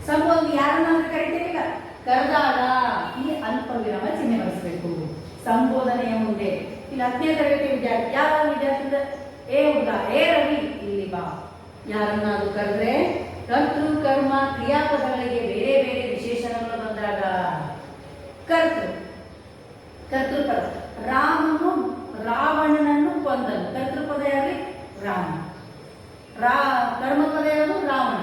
ಸಂಬೋಧನೆ ಯಾರನ್ನಾದ್ರೂ ಕರಿತೀವಿಲ್ಲ, ಕರೆದಾಗ ಈ ಅಲ್ಪ ವಿರಾಮ ಚಿಹ್ನೆ ಬಳಸಬೇಕು. ಸಂಬೋಧನೆಯ ಮುಂದೆ ಇಲ್ಲಿ 10ನೇ ತರಗತಿ ವಿದ್ಯಾರ್ಥಿ, ಯಾವ ವಿದ್ಯಾರ್ಥಿ? ಏ ಹುಡುಗ, ಏ ರವಿ ಇಲ್ಲಿ ಬಾ. ಯಾರನ್ನಾದ್ರೂ ಕರೆದ್ರೆ ಕರ್ತೃ ಕರ್ಮ ಕ್ರಿಯಾಪದಗಳಿಗೆ ಬೇರೆ ಬೇರೆ ವಿಶೇಷಣಗಳು ಬಂದಾಗ ಕರ್ತೃಪದ. ರಾಮನು ರಾವಣನನ್ನು ಕೊಂದನು, ಕರ್ತೃಪದ ಯಾವ್ದು? ರಾಮ. ಕರ್ಮಪದ ಯಾವುದು? ರಾವಣ.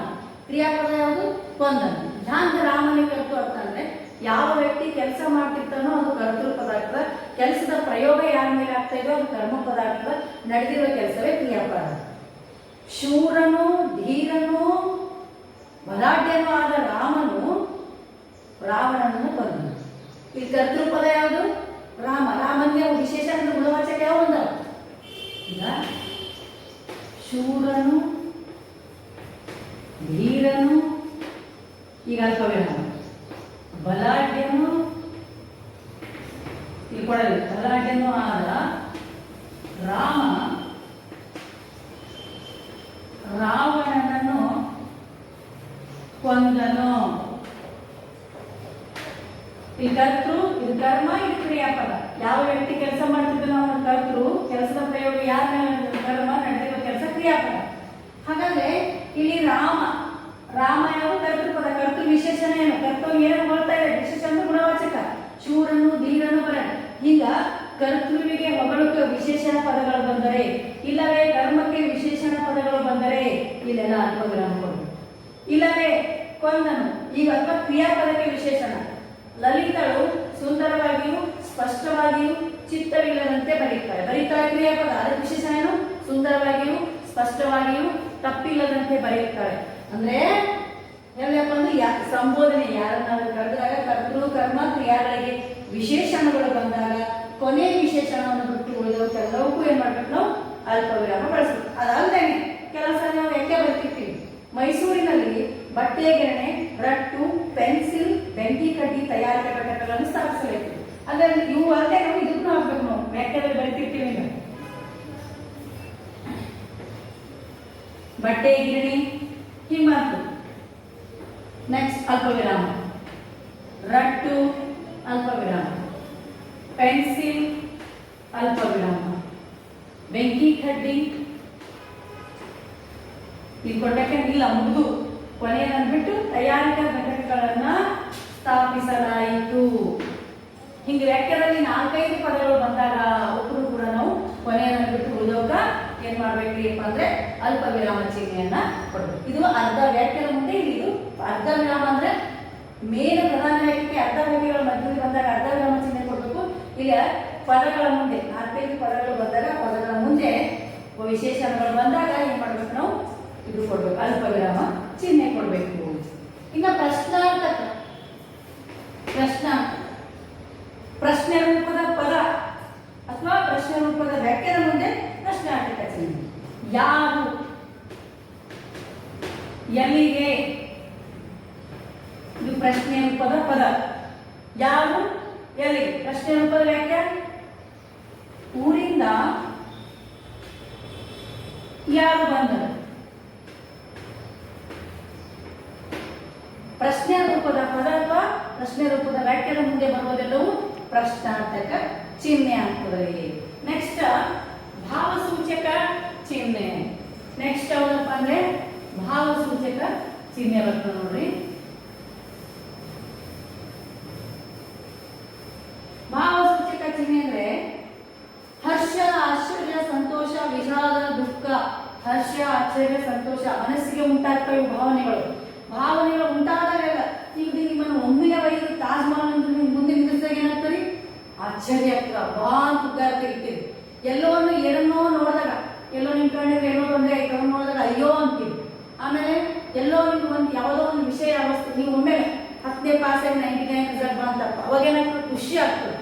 ಕ್ರಿಯಾಪದ ಯಾವುದು? ಕೊಂದನು. ಧ್ಯಾನ ರಾಮನಿಗೆ ಕರ್ತು ಅರ್ಥ ಅಂದ್ರೆ ಯಾವ ವ್ಯಕ್ತಿ ಕೆಲಸ ಮಾಡ್ತಿರ್ತಾನೋ ಅದು ಕರ್ತೃಪದ ಆಗ್ತದ, ಕೆಲಸದ ಪ್ರಯೋಗ ಯಾರ ಮೇಲೆ ಆಗ್ತಾ ಇದೋ ಅದು ಕರ್ಮಪದ ಆಗ್ತದ, ನಡೆದಿರುವ ಕೆಲಸವೇ ಕ್ರಿಯಾಪದ. ಶೂರನು ಧೀರನು ಬಲಾಢ್ಯನೂ ಆದ ರಾಮನು ರಾವಣನನ್ನು ಕೊಂದನು. ಇಲ್ಲಿ ಕರ್ತೃಪದ ಯಾವುದು? ರಾಮ. ರಾಮನಿಗೆ ವಿಶೇಷ ಗುಣವಾಚಕ ಯಾವ ಒಂದು? ಈಗ ಶೂರನು ಧೀರನು, ಈಗ ಅಲ್ಪ ವಿರಾಮ. ಬಲಾಢ್ಯನು ಇಲ್ಲಿ ಕೊಡಲಿ, ಬಲಾಢ್ಯನೂ ಆದ ರಾಮ ರಾವಣನನ್ನು ಕೊಂದನು. ಈ ಕರ್ತೃ, ಇದು ಕರ್ಮ, ಇದು ಕ್ರಿಯಾಪದ. ಯಾವ ವ್ಯಕ್ತಿ ಕೆಲಸ ಮಾಡ್ತಿದ್ದನೋ ಅವನ ಕರ್ತೃ, ಕೆಲಸದ ಪ್ರಯೋಗ ಯಾರ ಕರ್ಮ, ನಡೆದಿರುವ ಕೆಲಸ ಕ್ರಿಯಾಪದ. ಹಾಗಾದ್ರೆ ಇಲ್ಲಿ ರಾಮ ಯಾವ ಕರ್ತೃಪದ? ಕರ್ತೃ ವಿಶೇಷಣ ಏನು? ಕರ್ತೃ ಏನು ಹೊಳ್ತಾ ಇದೆ? ವಿಶೇಷಣ ಗುಣವಾಚಕ. ಶೂರನು ಧೀರನು ಬರ. ಈಗ ಕರ್ತೃವಿಗೆ ಹೊಗಳಕ್ಕೆ ವಿಶೇಷಣ ಪದಗಳು ಬಂದರೆ, ಇಲ್ಲವೇ ಕರ್ಮಕ್ಕೆ ವಿಶೇಷಣ ಪದಗಳು ಬಂದರೆ ಇಲ್ಲೆಲ್ಲ ಅಲ್ಪ ವಿರಾಮ ಕೊಡು. ಇಲ್ಲವೇ ಕೊಂದನು, ಈಗ ಅಥವಾ ಕ್ರಿಯಾಪದಕ್ಕೆ ವಿಶೇಷಣ. ಲಲಿತಳು ಸುಂದರವಾಗಿಯೂ ಸ್ಪಷ್ಟವಾಗಿಯೂ ಚಿತ್ತವಿಲ್ಲದಂತೆ ಬರೀತಾಳೆ ಕ್ರಿಯಾಪದ. ಅದಕ್ಕೆ ವಿಶೇಷಣ ಏನು? ಸುಂದರವಾಗಿಯೂ ಸ್ಪಷ್ಟವಾಗಿಯೂ ತಪ್ಪಿಲ್ಲದಂತೆ ಬರೆಯುತ್ತಾಳೆ. ಅಂದ್ರೆ ಎಲ್ಲಪ್ಪ ಅಂದ್ರೆ ಸಂಬೋಧನೆ ಯಾರನ್ನಾದ್ರೂ ಕರೆದಾಗ ಕರ್ತೃ ಕರ್ಮ ಕ್ರಿಯಾಗಳಿಗೆ ವಿಶೇಷಣಗಳು ಬಂದಾಗ ಕೊನೆ ವಿಶೇಷಣವನ್ನು ಬಿಟ್ಟು ಉಳಿದವಕ್ಕೆಲ್ಲವಕ್ಕೂ ಏನ್ ಮಾಡ್ಬೇಕು? ನಾವು ಅಲ್ಪ ವಿರಾಮ ಬಳಸ್ಬೇಕು. ಅದಲ್ಲದೆ ಕೆಲಸ ನಾವು ಯಾಕೆ ಬರ್ತಿರ್ತೀವಿ, ಮೈಸೂರಿನಲ್ಲಿ ಬಟ್ಟೆ ಗಿರಣೆ, ರಟ್ಟು, ಪೆನ್ಸಿಲ್, ಬೆಂಕಿ ಕಡ್ಡಿ ತಯಾರಿಕಾ ಘಟಕಗಳನ್ನು ಸ್ಥಾಪಿಸಬೇಕು. ಅಂದ್ರೆ ಇವು ಅಲ್ಲದೆ ನಾವು ಇದನ್ನು ಹಾಕ್ಬೇಕು. ನಾವು ವ್ಯಾಖ್ಯಾನದಲ್ಲಿ ಬರ್ತಿರ್ತೀವಿ. ಬಟ್ಟೆ ಗಿರಣಿ ಹಿಂಗ್ ಮಾಡ್ತು. ನೆಕ್ಸ್ಟ್ ಅಲ್ಪವಿರಾಮ. ರಟ್ಟು ಅಲ್ಪವಿರಾಮ. ಪೆನ್ಸಿಲ್ ಅಲ್ಪವಿರಾಮ. ಬೆಂಕಿ ಕಡ್ಡಿ ಇಲ್ಲಿ ಕೊಟ್ಟಕ್ಕೆ ಇಲ್ಲ ಮುಗಿದು ಕೊನೆಯನ್ಬಿಟ್ಟು ತಯಾರಿಕಾ ಘಟಕಗಳನ್ನ ಸ್ಥಾಪಿಸಲಾಯಿತು. ಹಿಂಗೆ ವ್ಯಾಖ್ಯಾನದಲ್ಲಿ 4-5 ಪದಗಳು ಬಂದಾಗ ಒಬ್ಬರು ಕೂಡ ನಾವು ಕೊನೆಯನ್ನು ಬಿಟ್ಟು ಉಳಿದೋಗ ಏನ್ ಮಾಡ್ಬೇಕ್ರಿ ಅಂದ್ರೆ ಅಲ್ಪ ವಿರಾಮ ಚಿಹ್ನೆಯನ್ನ ಕೊಡ್ಬೇಕು. ಇದು ಅರ್ಧ ವ್ಯಾಖ್ಯಾನ ಮುಂದೆ ಇದು ಅರ್ಧ ವಿರಾಮ ಅಂದ್ರೆ ಮೇನ್ ಪ್ರಧಾನ ವಾಕ್ಯಕ್ಕೆ ಅರ್ಧ ವಾಕ್ಯಗಳ ಮಧ್ಯದಲ್ಲಿ ಬಂದಾಗ ಅರ್ಧ ವಿರಾಮ ಚಿಹ್ನೆ ಕೊಡ್ಬೇಕು. ಇಲ್ಲಿ ಪದಗಳ ಮುಂದೆ 4-5 ಪದಗಳು ಬಂದಾಗ ಪದಗಳ ಮುಂದೆ ವಿಶೇಷಣಗಳು ಬಂದಾಗ ಏನ್ ಮಾಡ್ಬೇಕು ನಾವು ಇದು ಕೊಡ್ಬೇಕು, ಅಲ್ಪ ವಿರಾಮ ಚಿಹ್ನೆ ಕೊಡ್ಬೇಕು. ಇನ್ನು ಪ್ರಶ್ನಾರ್ಥಕ ಪ್ರಶ್ನೆ ರೂಪದ ಪದ ಅಥವಾ ಪ್ರಶ್ನೆ ರೂಪದ ವ್ಯಾಖ್ಯಾನ ಮುಂದೆ ಪ್ರಶ್ನಾರ್ಥಕ ಚಿಹ್ನೆ. ಯಾರು, ಎಲ್ಲಿಗೆ, ಇದು ಪ್ರಶ್ನೆ ರೂಪದ ಪದ. ಯಾರು, ಎಲ್ಲಿಗೆ. ಪ್ರಶ್ನೆ ರೂಪದ ವ್ಯಾಖ್ಯಾನ ಊರಿಂದ ಯಾರು ಬಂದರು. ಪ್ರಶ್ನೆ ರೂಪದ ಪದ ಅಥವಾ ಪ್ರಶ್ನೆ ರೂಪದ ವ್ಯಾಖ್ಯಾನ ಮುಂದೆ ಬರುವುದೆಲ್ಲವೂ ಪ್ರಶ್ನಾರ್ಥಕ ಚಿಹ್ನೆ ಆಗ್ತದೆ. ನೆಕ್ಸ್ಟ್ ಭಾವಸೂಚಕ ಚಿಹ್ನೆ. ನೆಕ್ಸ್ಟ್ ಯಾವ್ದಪ್ಪ ಅಂದ್ರೆ ಭಾವಸೂಚಕ ಚಿಹ್ನೆ ಬರ್ತದೆ ನೋಡ್ರಿ. ಭಾವಸೂಚಕ ಚಿಹ್ನೆ ಅಂದ್ರೆ ಹರ್ಷ, ಆಶ್ಚರ್ಯ, ಸಂತೋಷ, ವಿಷಾದ, ದುಃಖ. ಹರ್ಷ, ಆಶ್ಚರ್ಯ, ಸಂತೋಷ ಮನಸ್ಸಿಗೆ ಉಂಟಾಗ್ತವೆ ಭಾವನೆಗಳು ಉಂಟಾದಾಗೆಲ್ಲ ಈಗ ನಿಮ್ಮನ್ನು ಒಮ್ಮೆಲೆ ಬೈದು ತಾಜ್ ಮಹಲ್ ಅಂತ ಮುಂದೆ ನಿಲ್ಲಿಸಿದಾಗ ಏನಾಗ್ತದೆ, ಆಶ್ಚರ್ಯ ಆಗ್ತದ, ಬಾ ಅಂತ ಉಗ್ಗಾರ ತೆಗಿತೀರಿ. ಎಲ್ಲೋ ಒಂದು ಏನನ್ನೋ ನೋಡಿದಾಗ, ಎಲ್ಲೋ ನಿಂತ್ಕೊಂಡಿದ್ರೆ ಏನೋ ತೊಂದರೆ ಆಯ್ತು ನೋಡಿದಾಗ ಅಯ್ಯೋ ಅಂತೀವಿ. ಆಮೇಲೆ ಎಲ್ಲೋ ನಿಮ್ಗೆ ಒಂದು ಯಾವುದೋ ಒಂದು ವಿಷಯ ವಸ್ತು ನೀವು ಒಮ್ಮೆಲೆ 10ನೇ ಪಾಸಲ್ಲಿ 99 ರಿಸಲ್ಟ್ ಬಂತಪ್ಪ, ಅವಾಗ ಏನಾಗ್ತದೆ, ಖುಷಿ ಆಗ್ತದೆ.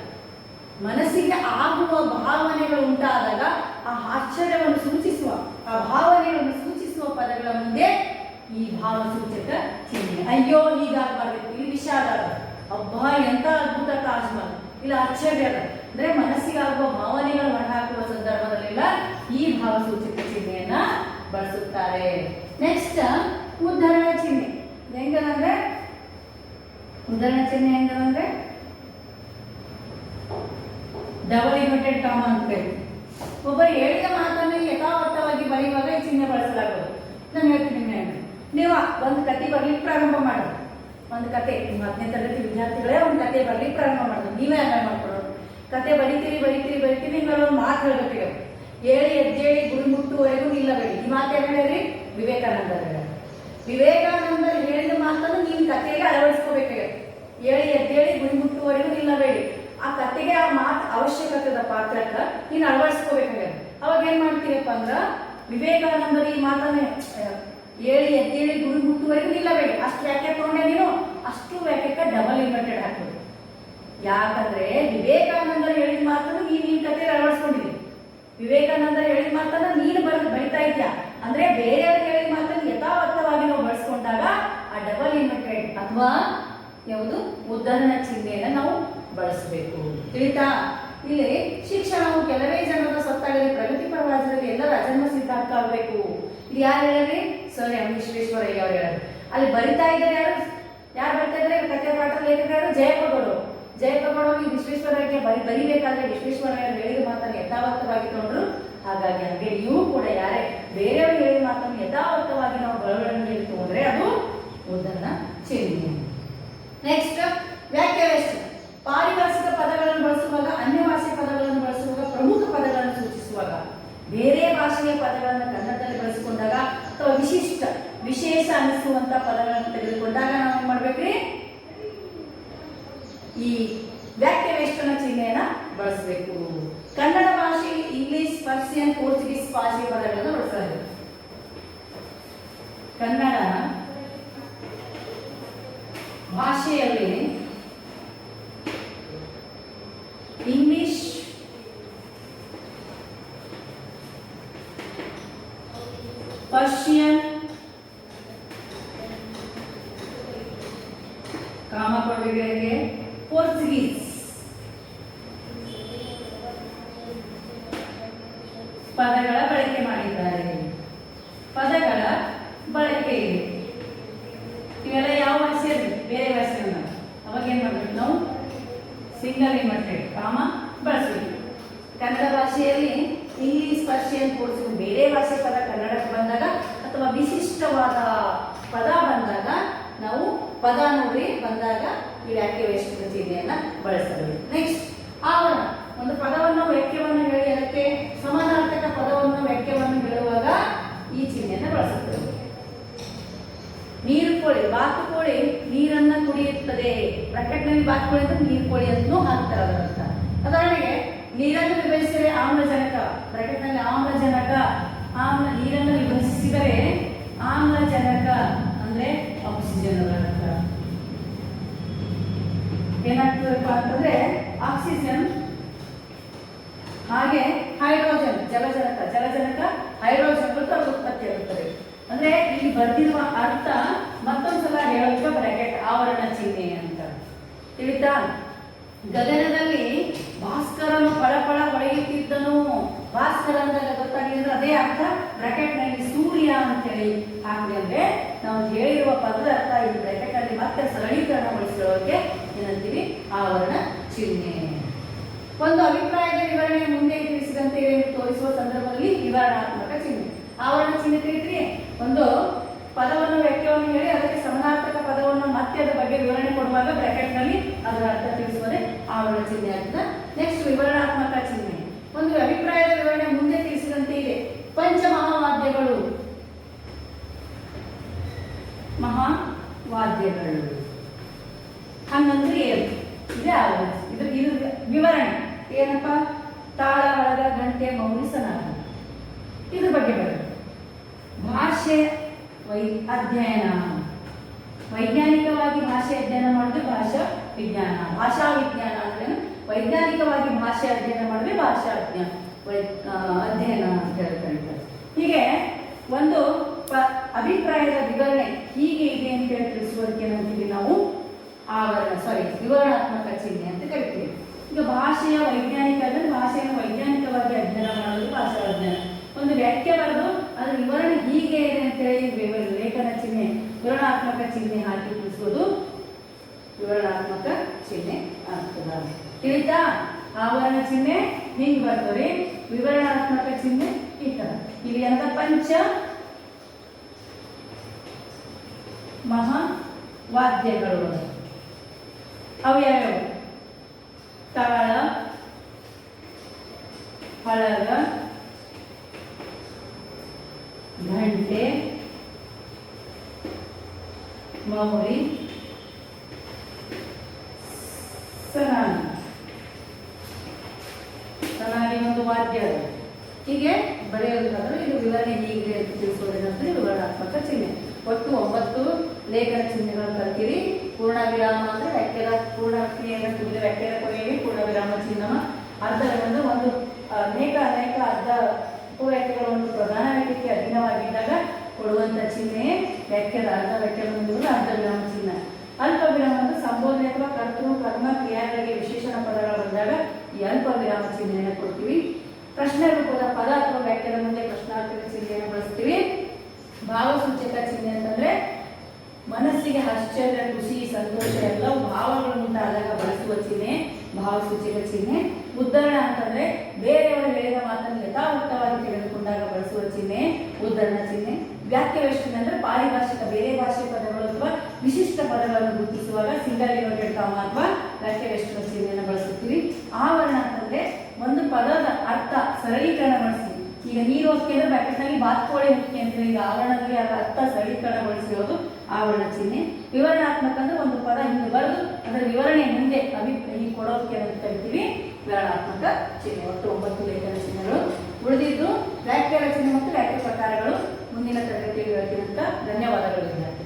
ಮನಸ್ಸಿಗೆ ಆಗುವ ಭಾವನೆಗಳು ಉಂಟಾದಾಗ ಆ ಆಶ್ಚರ್ಯವನ್ನು ಸೂಚಿಸುವ, ಆ ಭಾವನೆಗಳನ್ನು ಸೂಚಿಸುವ ಪದಗಳ ಮುಂದೆ ಈ ಭಾವಸೂಚಕ ಚಿಹ್ನೆ. ಅಯ್ಯೋ ಹೀಗಾಗಬಾರ್ದು, ಇಲ್ಲಿ ವಿಷಾದ, ಅಬ್ಬಾ ಎಂತ ಅದ್ಭುತ ತಾಜ್ ಮಹಲ್, ಇಲ್ಲ ಆಶ್ಚರ್ಯ ಅಂದ್ರೆ ಮನಸ್ಸಿಗೆ ಆಗುವ ಭಾವನೆಗಳು ಹೊರಹಾಕುವ ಸಂದರ್ಭದಲ್ಲೆಲ್ಲ ಈ ಭಾವಸೂಚಕ ಚಿಹ್ನೆಯನ್ನ ಬಳಸುತ್ತಾರೆ. ನೆಕ್ಸ್ಟ್ ಉದ್ಧರಣ ಚಿಹ್ನೆ. ಹೆಂಗಂದ್ರೆ ಉದ್ಧರಣ ಚಿಹ್ನೆ ಹೆಂಗಂದ್ರೆ ಡಬಲ್ ಇನ್ವರ್ಟೆಡ್ ಕಾಮ ಅಂತ ಕರೀತೀವಿ. ಒಬ್ಬರು ಹೇಳಿದ ಮಾತನ್ನು ಯಥಾವತ್ತವಾಗಿ ಬರೆಯುವಾಗ ಈ ಚಿಹ್ನೆ ಬಳಸಲಾಗುವುದು. ನಾನು ಹೇಳ್ತೀನಿ, ನೀವು ಒಂದು ಕತೆ ಬರ್ಲಿಕ್ಕೆ ಪ್ರಾರಂಭ ಮಾಡೋದು. ಒಂದು ಕತೆ ನಿಮ್ಮ 10ನೇ ತರಗತಿ ವಿದ್ಯಾರ್ಥಿಗಳೇ ಒಂದು ಕತೆ ಬರ್ಲಿಕ್ಕೆ ಪ್ರಾರಂಭ ಮಾಡೋದು. ನೀವೇ ಅರ್ಥ ಮಾಡ್ಕೊಳ್ಳೋದು. ಕತೆ ಬರಿತೀರಿ ನಿಮ್ಮಲ್ಲಿ ಒಂದು ಮಾತು ಹೇಳ್ಬೇಕು. ಏಳಿ ಎದ್ದೇಳಿ ಗುರಿ ಮುಟ್ಟುವರೆಗೂ ನಿಲ್ಲಬೇಡಿ. ಈ ಮಾತು ಏನು ಹೇಳಿರಿ? ವಿವೇಕಾನಂದರು ಹೇಳಿದ ಮಾತನ್ನು ನೀವು ಕತೆಗೆ ಅಳವಡಿಸ್ಕೋಬೇಕಾಗ. ಏಳಿ ಎದ್ದೇಳಿ ಗುರಿ ಮುಟ್ಟುವರೆಗೂ ನಿಲ್ಲಬೇಡಿ. ಆ ಕತೆಗೆ ಆ ಮಾತು ಅವಶ್ಯಕತೆದ ಪಾತ್ರಕ್ಕೆ ನೀನು ಅಳವಡಿಸ್ಕೋಬೇಕಾಗ. ಅವಾಗ ಏನ್ ಮಾಡ್ತೀರಪ್ಪ ಅಂದ್ರ ವಿವೇಕಾನಂದರು ಈ ಮಾತನ್ನ ಏಳಿ ಎದ್ದೇಳಿ ಗುರಿ ಮುಟ್ಟುವರೆಗೂ ನಿಲ್ಲಬೇಡಿ ಅಷ್ಟು ವ್ಯಾಖ್ಯೆ ತಗೊಂಡೆ ನೀನು, ಅಷ್ಟು ವ್ಯಾಖ್ಯಕ್ಕೆ ಡಬಲ್ ಇನ್ವರ್ಟೆಡ್ ಹಾಕ್ಬೇಕು. ಯಾಕಂದ್ರೆ ವಿವೇಕಾನಂದರು ಹೇಳಿದ ಮಾತನ್ನು ನೀನು ಕತೆ ಅಳವಡಿಸ್ಕೊಂಡಿದ್ದೀನಿ. ವಿವೇಕಾನಂದರು ಹೇಳಿದ ಮಾತನ್ನ ನೀನು ಬರಿತಾ ಇದ್ಯಾ ಅಂದ್ರೆ ಬೇರೆಯವ್ರು ಹೇಳಿದ ಮಾತನ್ನು ಯಥಾವತ್ತವಾಗಿ ನಾವು ಬಳಸ್ಕೊಂಡಾಗ ಆ ಡಬಲ್ ಇನ್ವರ್ಟೆಡ್ ಅಥವಾ ಯಾವುದು ಉದ್ಧರಣ ಚಿಹ್ನೆಯನ್ನ ನಾವು ಬಳಸಬೇಕು. ತಿಳಿತಾ? ಇಲ್ಲಿ ಶಿಕ್ಷಣವು ಕೆಲವೇ ಜನರ ಸತ್ತಾಗಲಿ ಪ್ರಗತಿಪರ ರಾಜ್ಯದಲ್ಲಿ ಎಲ್ಲರ ಅಜನ್ಮ ಸಿದ್ಧಾಂತ ಆಗಬೇಕು. ಇದು ಯಾರು ಹೇಳಿದ್ರಿ? ಸರ್ ಎಂ ವಿಶ್ವೇಶ್ವರಯ್ಯ ಅವರು ಹೇಳಿದ್ರು. ಅಲ್ಲಿ ಬರಿತಾ ಇದ್ದಾರೆ ಯಾರು ಬರ್ತಾ ಇದ್ದಾರೆ? ಕಥೆ ಪಾಠ ಲೇಖಕರು ಜಯಪಗೌಡ ಈ ವಿಶ್ವೇಶ್ವರಯ್ಯ ಬರಿಬೇಕಾದ್ರೆ ವಿಶ್ವೇಶ್ವರಯ್ಯ ಹೇಳಿದ ಮಾತನ್ನು ಯಥಾವತ್ತವಾಗಿ ತಗೊಂಡ್ರು. ಹಾಗಾಗಿ ಹಾಗೆ ನೀವು ಕೂಡ ಯಾರೇ ಬೇರೆಯವರು ಹೇಳಿದ ಮಾತನ್ನು ಯಥಾವತ್ತವಾಗಿ ನಾವು ಬೆಳವಣಿಗೆಯಲ್ಲಿ ತಗೊಂಡ್ರೆ ಅದು ಉದ್ಧರಣ ಚಿಹ್ನೆ. ನೆಕ್ಸ್ಟ್ ವ್ಯಾಖ್ಯಾನ. ಪಾರಿಭಾಷಿಕ ಪದಗಳನ್ನು ಬಳಸುವಾಗ, ಅನ್ಯಭಾಷೆ ಪದಗಳನ್ನು ಬಳಸುವಾಗ, ಪ್ರಮುಖ ಪದಗಳನ್ನು ಸೂಚಿಸುವಾಗ, ಬೇರೆ ಭಾಷೆಯ ಪದಗಳನ್ನು ಕನ್ನಡದಲ್ಲಿ ಬಳಸಿಕೊಂಡಾಗ ಅಥವಾ ವಿಶೇಷ ಅನಿಸುವಂತ ಪದಗಳನ್ನು ತೆಗೆದುಕೊಂಡಾಗ ನಾವು ಏನ್ ಮಾಡ್ಬೇಕ್ರಿ? ಈ ವ್ಯಾಖ್ಯಾನ ಚಿಹ್ನೆಯನ್ನ ಬಳಸಬೇಕು. ಕನ್ನಡ ಭಾಷೆಯಲ್ಲಿ ಇಂಗ್ಲಿಷ್, ಪರ್ಷಿಯನ್, ಪೋರ್ಚುಗೀಸ್ ಭಾಷೆಯ ಪದಗಳನ್ನು ಬಳಸಬೇಕು. ಕನ್ನಡ ಭಾಷೆಯಲ್ಲಿ ಇಂಗ್ಲಿಷ್, ಪರ್ಷಿಯನ್, ಕಾಮಪದಗಳಿಗೆ ಪೋರ್ಚುಗೀಸ್ ಪದಗಳ ಬಳಕೆ ಮಾಡಿದ್ದಾರೆ. ಪದಗಳ ಬಳಕೆ ಇವೆಲ್ಲ ಯಾವ ಬೇರೆ ಭಾಷೆಯನ್ನ ಅವಾಗ ಏನು ಮಾಡಬೇಕು ನಾವು ಸಿಂಗಲ್ ಇನ್ವರ್ಟೆಡ್ ಕಾಮ ಬಳಸಬೇಕು. ಕನ್ನಡ ಭಾಷೆಯಲ್ಲಿ ಇಂಗ್ಲಿಷ್ ಭಾಷೆಯನ್ನು ಕೂಡಿಸಿಕೊಂಡು ಬೇರೆ ಭಾಷೆ ಪದ ಕನ್ನಡಕ್ಕೆ ಬಂದಾಗ ಅಥವಾ ವಿಶಿಷ್ಟವಾದ ಪದ ಬಂದಾಗ ನಾವು ಪದ ನೋಡಿ ಬಂದಾಗ ಈ ವ್ಯಾಖ್ಯಾವೇಶಕ ಚಿಹ್ನೆಯನ್ನ ಬಳಸಬೇಕು. ನೆಕ್ಸ್ಟ್ ಆವರಣ, ಒಂದು ಪದವನ್ನು ವ್ಯಾಖ್ಯವನ್ನು ಹೇಳಿ ಅದಕ್ಕೆ ಸಮಾನಾರ್ಥಕ ಪದವನ್ನು ವ್ಯಾಖ್ಯವನ್ನು ಹೇಳುವಾಗ ಈ ಚಿಹ್ನೆಯನ್ನು ಬಳಸುತ್ತೇವೆ. ನೀರು ಕೋಳಿ, ಬಾತುಕೋಳಿ ನೀರನ್ನ ಕುಡಿಯುತ್ತದೆ. ಬ್ರಾಕೆಟ್ನಲ್ಲಿ ಬಾತುಕೋಳಿ ಅಂತ ನೀರು ಕೋಳಿ ಅಂತಲೂ ಹಾಕ್ತಾರೆ ಅದರ ಅರ್ಥ. ಉದಾಹರಣೆಗೆ ನೀರನ್ನು ವಿಭಜಿಸಿದರೆ ಆಮ್ಲಜನಕ, ಬ್ರಾಕೆಟ್ನಲ್ಲಿ ಆಮ್ಲಜನಕ, ನೀರನ್ನು ವಿಭಜಿಸಿದರೆ ಆಮ್ಲಜನಕ ಅಂದ್ರೆ ಆಕ್ಸಿಜನ್ ಅದರ ಅರ್ಥ. ಏನಾಗ್ತದಪ್ಪ ಅಂತಂದ್ರೆ ಆಕ್ಸಿಜನ್. ಹಾಗೆ ಹೈಡ್ರೋಜನ್ ಜಲಜನಕ ಹೈಡ್ರೋಜನ್ ಉತ್ಪತ್ತಿ ಆಗುತ್ತದೆ. ಅಂದ್ರೆ ಇಲ್ಲಿ ಬರ್ತಿರುವ ಅರ್ಥ ಮತ್ತೊಂದ್ಸಲ ಹೇಳೋಕೆ ಬ್ರಾಕೆಟ್ ಆವರಣ ಚಿಹ್ನೆ ಅಂತ ತಿಳಿತಾ. ಗಗನದಲ್ಲಿ ಭಾಸ್ಕರನು ಫಳಫಳ ಹೊಳೆಯುತ್ತಿದ್ದನು. ಭಾಸ್ಕರ ಅಂದಾಗ ಗೊತ್ತಾಗಿದ್ರೆ ಅದೇ ಅರ್ಥ ಬ್ರಾಕೆಟ್ ನಲ್ಲಿ ಸೂರ್ಯ ಅಂತೇಳಿ ಹಾಕಿ. ಅಂದ್ರೆ ನಾವು ಹೇಳಿರುವ ಪದದ ಅರ್ಥ ಈ ಬ್ರಾಕೆಟ್ ಅಲ್ಲಿ ಮತ್ತೆ ಸರಳೀಕರಣಗೊಳಿಸಿರೋಕೆ ಏನಂತೀವಿ ಆವರಣ ಚಿಹ್ನೆ. ಒಂದು ಅಭಿಪ್ರಾಯದ ವಿವರಣೆ ಮುಂದೆ ತಿಳಿಸಿದಂತೆ ತೋರಿಸುವ ಸಂದರ್ಭದಲ್ಲಿ ವಿವರಣಾತ್ಮಕ ಚಿಹ್ನೆ. ಆವರಣ ಚಿಹ್ನೆ ತಿಳಿದ್ರಿ, ಒಂದು ಪದವನ್ನು ವ್ಯಾಖ್ಯವನ್ನು ಹೇಳಿ ಅದಕ್ಕೆ ಸಮಾನಾರ್ಥಕ ಪದವನ್ನು ಮತ್ತೆ ಅದರ ಬಗ್ಗೆ ವಿವರಣೆ ಕೊಡುವಾಗ ಬ್ರಾಕೆಟ್ ನಲ್ಲಿ ಅದರ ಅರ್ಥ ತಿಳಿಸುವುದೇ ಆವರಣ ಚಿಹ್ನೆ ಆಗ್ತದೆ. ನೆಕ್ಸ್ಟ್ ವಿವರಣಾತ್ಮಕ ಚಿಹ್ನೆ, ಒಂದು ಅಭಿಪ್ರಾಯದ ವಿವರಣೆ ಮುಂದೆ ತಿಳಿಸಿದಂತೆ ಇದೆ. ಪಂಚಮಹಾವಾದ್ಯಗಳು, ಮಹಾವಾದ್ಯಗಳು ಹಂಗಂದ್ರೆ ಏನು ಇದೆ ಆವರಣ. ಇದು ವಿವರಣೆ ಏನಪ್ಪ, ತಾಳ, ಹಳಗ, ಗಂಟೆ, ಮೌರಿ, ಸನಾದ, ಇದ್ರ ಬಗ್ಗೆ ಬರುತ್ತೆ. ಭಾಷೆ ಅಧ್ಯಯನ, ವೈಜ್ಞಾನಿಕವಾಗಿ ಭಾಷೆ ಅಧ್ಯಯನ ಮಾಡಿದ್ರೆ ಭಾಷಾ ವಿಜ್ಞಾನ. ಭಾಷಾ ವಿಜ್ಞಾನ ಅಂದ್ರೆ ವೈಜ್ಞಾನಿಕವಾಗಿ ಭಾಷೆ ಅಧ್ಯಯನ ಮಾಡಿದ್ರೆ ಭಾಷಾ ಅಧ್ಯಯನ ಅಂತ ಹೇಳ್ತಾರೆ. ಹೀಗೆ ಒಂದು ಅಭಿಪ್ರಾಯದ ವಿವರಣೆ ಹೀಗೆ ಇದೆ ಅಂತ ಹೇಳಿ ತಿಳಿಸುವುದಕ್ಕೆ ಏನಂತೀವಿ ನಾವು ವಿವರಣಾತ್ಮಕ ಚಿಹ್ನೆ ಅಂತ ಕರಿತೀವಿ. ಈಗ ಭಾಷೆಯ ವೈಜ್ಞಾನಿಕ ಅಂದ್ರೆ ಭಾಷೆಯನ್ನು ವೈಜ್ಞಾನಿಕವಾಗಿ ಅಧ್ಯಯನ ಮಾಡೋದು ಭಾಷಾ ಅಧ್ಯಯನ. ಒಂದು ವ್ಯಾಖ್ಯೆ ಬರೆದು ಅದರ ವಿವರಣೆ ಹೀಗೆ ಇದೆ ಅಂತ ಹೇಳಿ ಲೇಖನ ಚಿಹ್ನೆ ವಿವರಣಾತ್ಮಕ ಚಿಹ್ನೆ ಹಾಕಿ ತಿಳಿಸುವುದು ವಿವರಣಾತ್ಮಕ ಚಿಹ್ನೆ ಆಗ್ತದ. ತಿಳಿತಾ? ಆವರಣ ಚಿಹ್ನೆ ಹಿಂಗ್ ಬರ್ತದೆ, ವಿವರಣಾತ್ಮಕ ಚಿಹ್ನೆ ಈ ತರ. ಇಲ್ಲಿ ಅಂತ ಪಂಚ ಮಹಾವಾದ್ಯಗಳು ಅವು ಯಾವ್ಯಾವು? ತಾಳ, ಹಳಗ, ಘಂಟೆ, ಮೌರಿ, ಸನಾದಿ. ಸನಾದಿ ಒಂದು ವಾದ್ಯ. ಹೀಗೆ ಬರೆಯೋದಾದ್ರೆ ಇದು ವಿವರಣೆ ಹೀಗೆ ತಿಳಿಸೋದೇನಂದ್ರೆ ವಿವರಣಾತ್ಮಕ ಚಿಹ್ನೆ. ಒಟ್ಟು 9 ಲೇಖನ ಚಿಹ್ನೆಗಳನ್ನು ಕಲ್ತೀರಿ. ಪೂರ್ಣ ವಿರಾಮ ಅಂದ್ರೆ ವ್ಯಾಖ್ಯಾನ ಪೂರ್ಣ ಕ್ರಿಯೆಯನ್ನು ತುಂಬಿದ ವ್ಯಾಖ್ಯಾನ ಕೊನೆಯಲ್ಲಿ ಪೂರ್ಣ ವಿರಾಮ ಚಿಹ್ನ. ಅರ್ಧವನ್ನು ಒಂದು ಅನೇಕ ಅರ್ಧ ಉಪವ್ಯಾಖ್ಯೆಗಳು ಒಂದು ಪ್ರಧಾನ ವ್ಯಾಖ್ಯೆಗೆ ಅಧೀನವಾಗಿದ್ದಾಗ ಕೊಡುವಂತ ಚಿಹ್ನೆ ವ್ಯಾಖ್ಯಾನ. ಅರ್ಧ ವ್ಯಾಖ್ಯಾನ ಅರ್ಧ ವಿರಾಮ ಚಿಹ್ನ. ಅಲ್ಪ ವಿರಾಮ ಅಂದ್ರೆ ಸಂಬೋಧನೆ ಅಥವಾ ಕರ್ತೃ ಕರ್ಮ ಕ್ರಿಯಾಗಳಿಗೆ ವಿಶೇಷಣ ಪದಗಳು ಬಂದಾಗ ಈ ಅಲ್ಪ ವಿರಾಮ ಚಿಹ್ನೆಯನ್ನು ಕೊಡ್ತೀವಿ. ಪ್ರಶ್ನೆ ರೂಪದ ಪದ ಅಥವಾ ವ್ಯಾಖ್ಯಾನ ಮುಂದೆ ಪ್ರಶ್ನಾರ್ಥಕ ಚಿಹ್ನೆಯನ್ನು ಬಳಸ್ತೀವಿ. ಭಾವಸೂಚಕ ಚಿಹ್ನೆ ಅಂತಂದ್ರೆ ಮನಸ್ಸಿಗೆ ಆಶ್ಚರ್ಯ, ಖುಷಿ, ಸಂತೋಷ ಎಲ್ಲ ಭಾವಗಳು ಉಂಟಾದಾಗ ಬಳಸುವ ಚಿಹ್ನೆ ಭಾವಸೂಚಕ ಚಿಹ್ನೆ. ಉದ್ಧರಣ ಅಂತಂದ್ರೆ ಬೇರೆಯವರು ಹೇಳಿದ ಮಾತನ್ನು ಯಥಾವತ್ತವಾಗಿ ತೆಗೆದುಕೊಂಡಾಗ ಬಳಸುವ ಚಿಹ್ನೆ ಉದ್ಧರಣ ಚಿಹ್ನೆ. ವ್ಯಾಖ್ಯಾವೇಶನ ಅಂದ್ರೆ ಪಾರಿಭಾಷಿಕ ಬೇರೆ ಭಾಷೆ ಪದಗಳು ಅಥವಾ ವಿಶಿಷ್ಟ ಪದಗಳನ್ನು ಗುರುತಿಸುವಾಗ ಸಿಂಗಲ್ ಇನ್ವರ್ಟೆಡ್ ಕಾಮ ಅಥವಾ ವ್ಯಾಖ್ಯಾವೇಶನ ಚಿಹ್ನೆಯನ್ನು ಬಳಸುತ್ತೀವಿ. ಆವರಣ ಅಂತಂದ್ರೆ ಒಂದು ಪದದ ಅರ್ಥ ಸರಳೀಕರಣಗೊಳಿಸಿ. ಈಗ ನೀರು ಹೊಕ್ಕೆ ಅಂದ್ರೆ ಬ್ರಾಕೆಟ್ನಲ್ಲಿ ಬಾತ್ಕೋಳಿ ಹೊಕ್ಕೆ ಅಂತ ಈಗ ಆವರಣದಲ್ಲಿ ಅದರ ಅರ್ಥ ಸರಳೀಕರಣಗೊಳಿಸಿರೋದು ಆವರಣ ಚಿಹ್ನೆ. ವಿವರಣಾತ್ಮಕ ಅಂದ್ರೆ ಒಂದು ಪದ ಹಿಂದೆ ಬರೆದು ಅದರ ವಿವರಣೆ ಮುಂದೆ ಈ ಕೊಡೋದಕ್ಕೆ ಅಂತ ಕರಿತೀವಿ ವಿವರಣಾತ್ಮಕ ಚಿಹ್ನೆ. ಒಟ್ಟು 9 ಲೇಖನ ಚಿಹ್ನೆಗಳು. ಉಳಿದಿದ್ದು ವ್ಯಾಖ್ಯಾನ ಚಿಹ್ನೆ ಮತ್ತು ವ್ಯಾಖ್ಯಾ ಪ್ರಕಾರಗಳು ಮುಂದಿನ ತರಗತಿಯಲ್ಲಿ ಹೇಳ್ತೀನಿ ಅಂತ. ಧನ್ಯವಾದಗಳು ವಿದ್ಯಾರ್ಥಿ.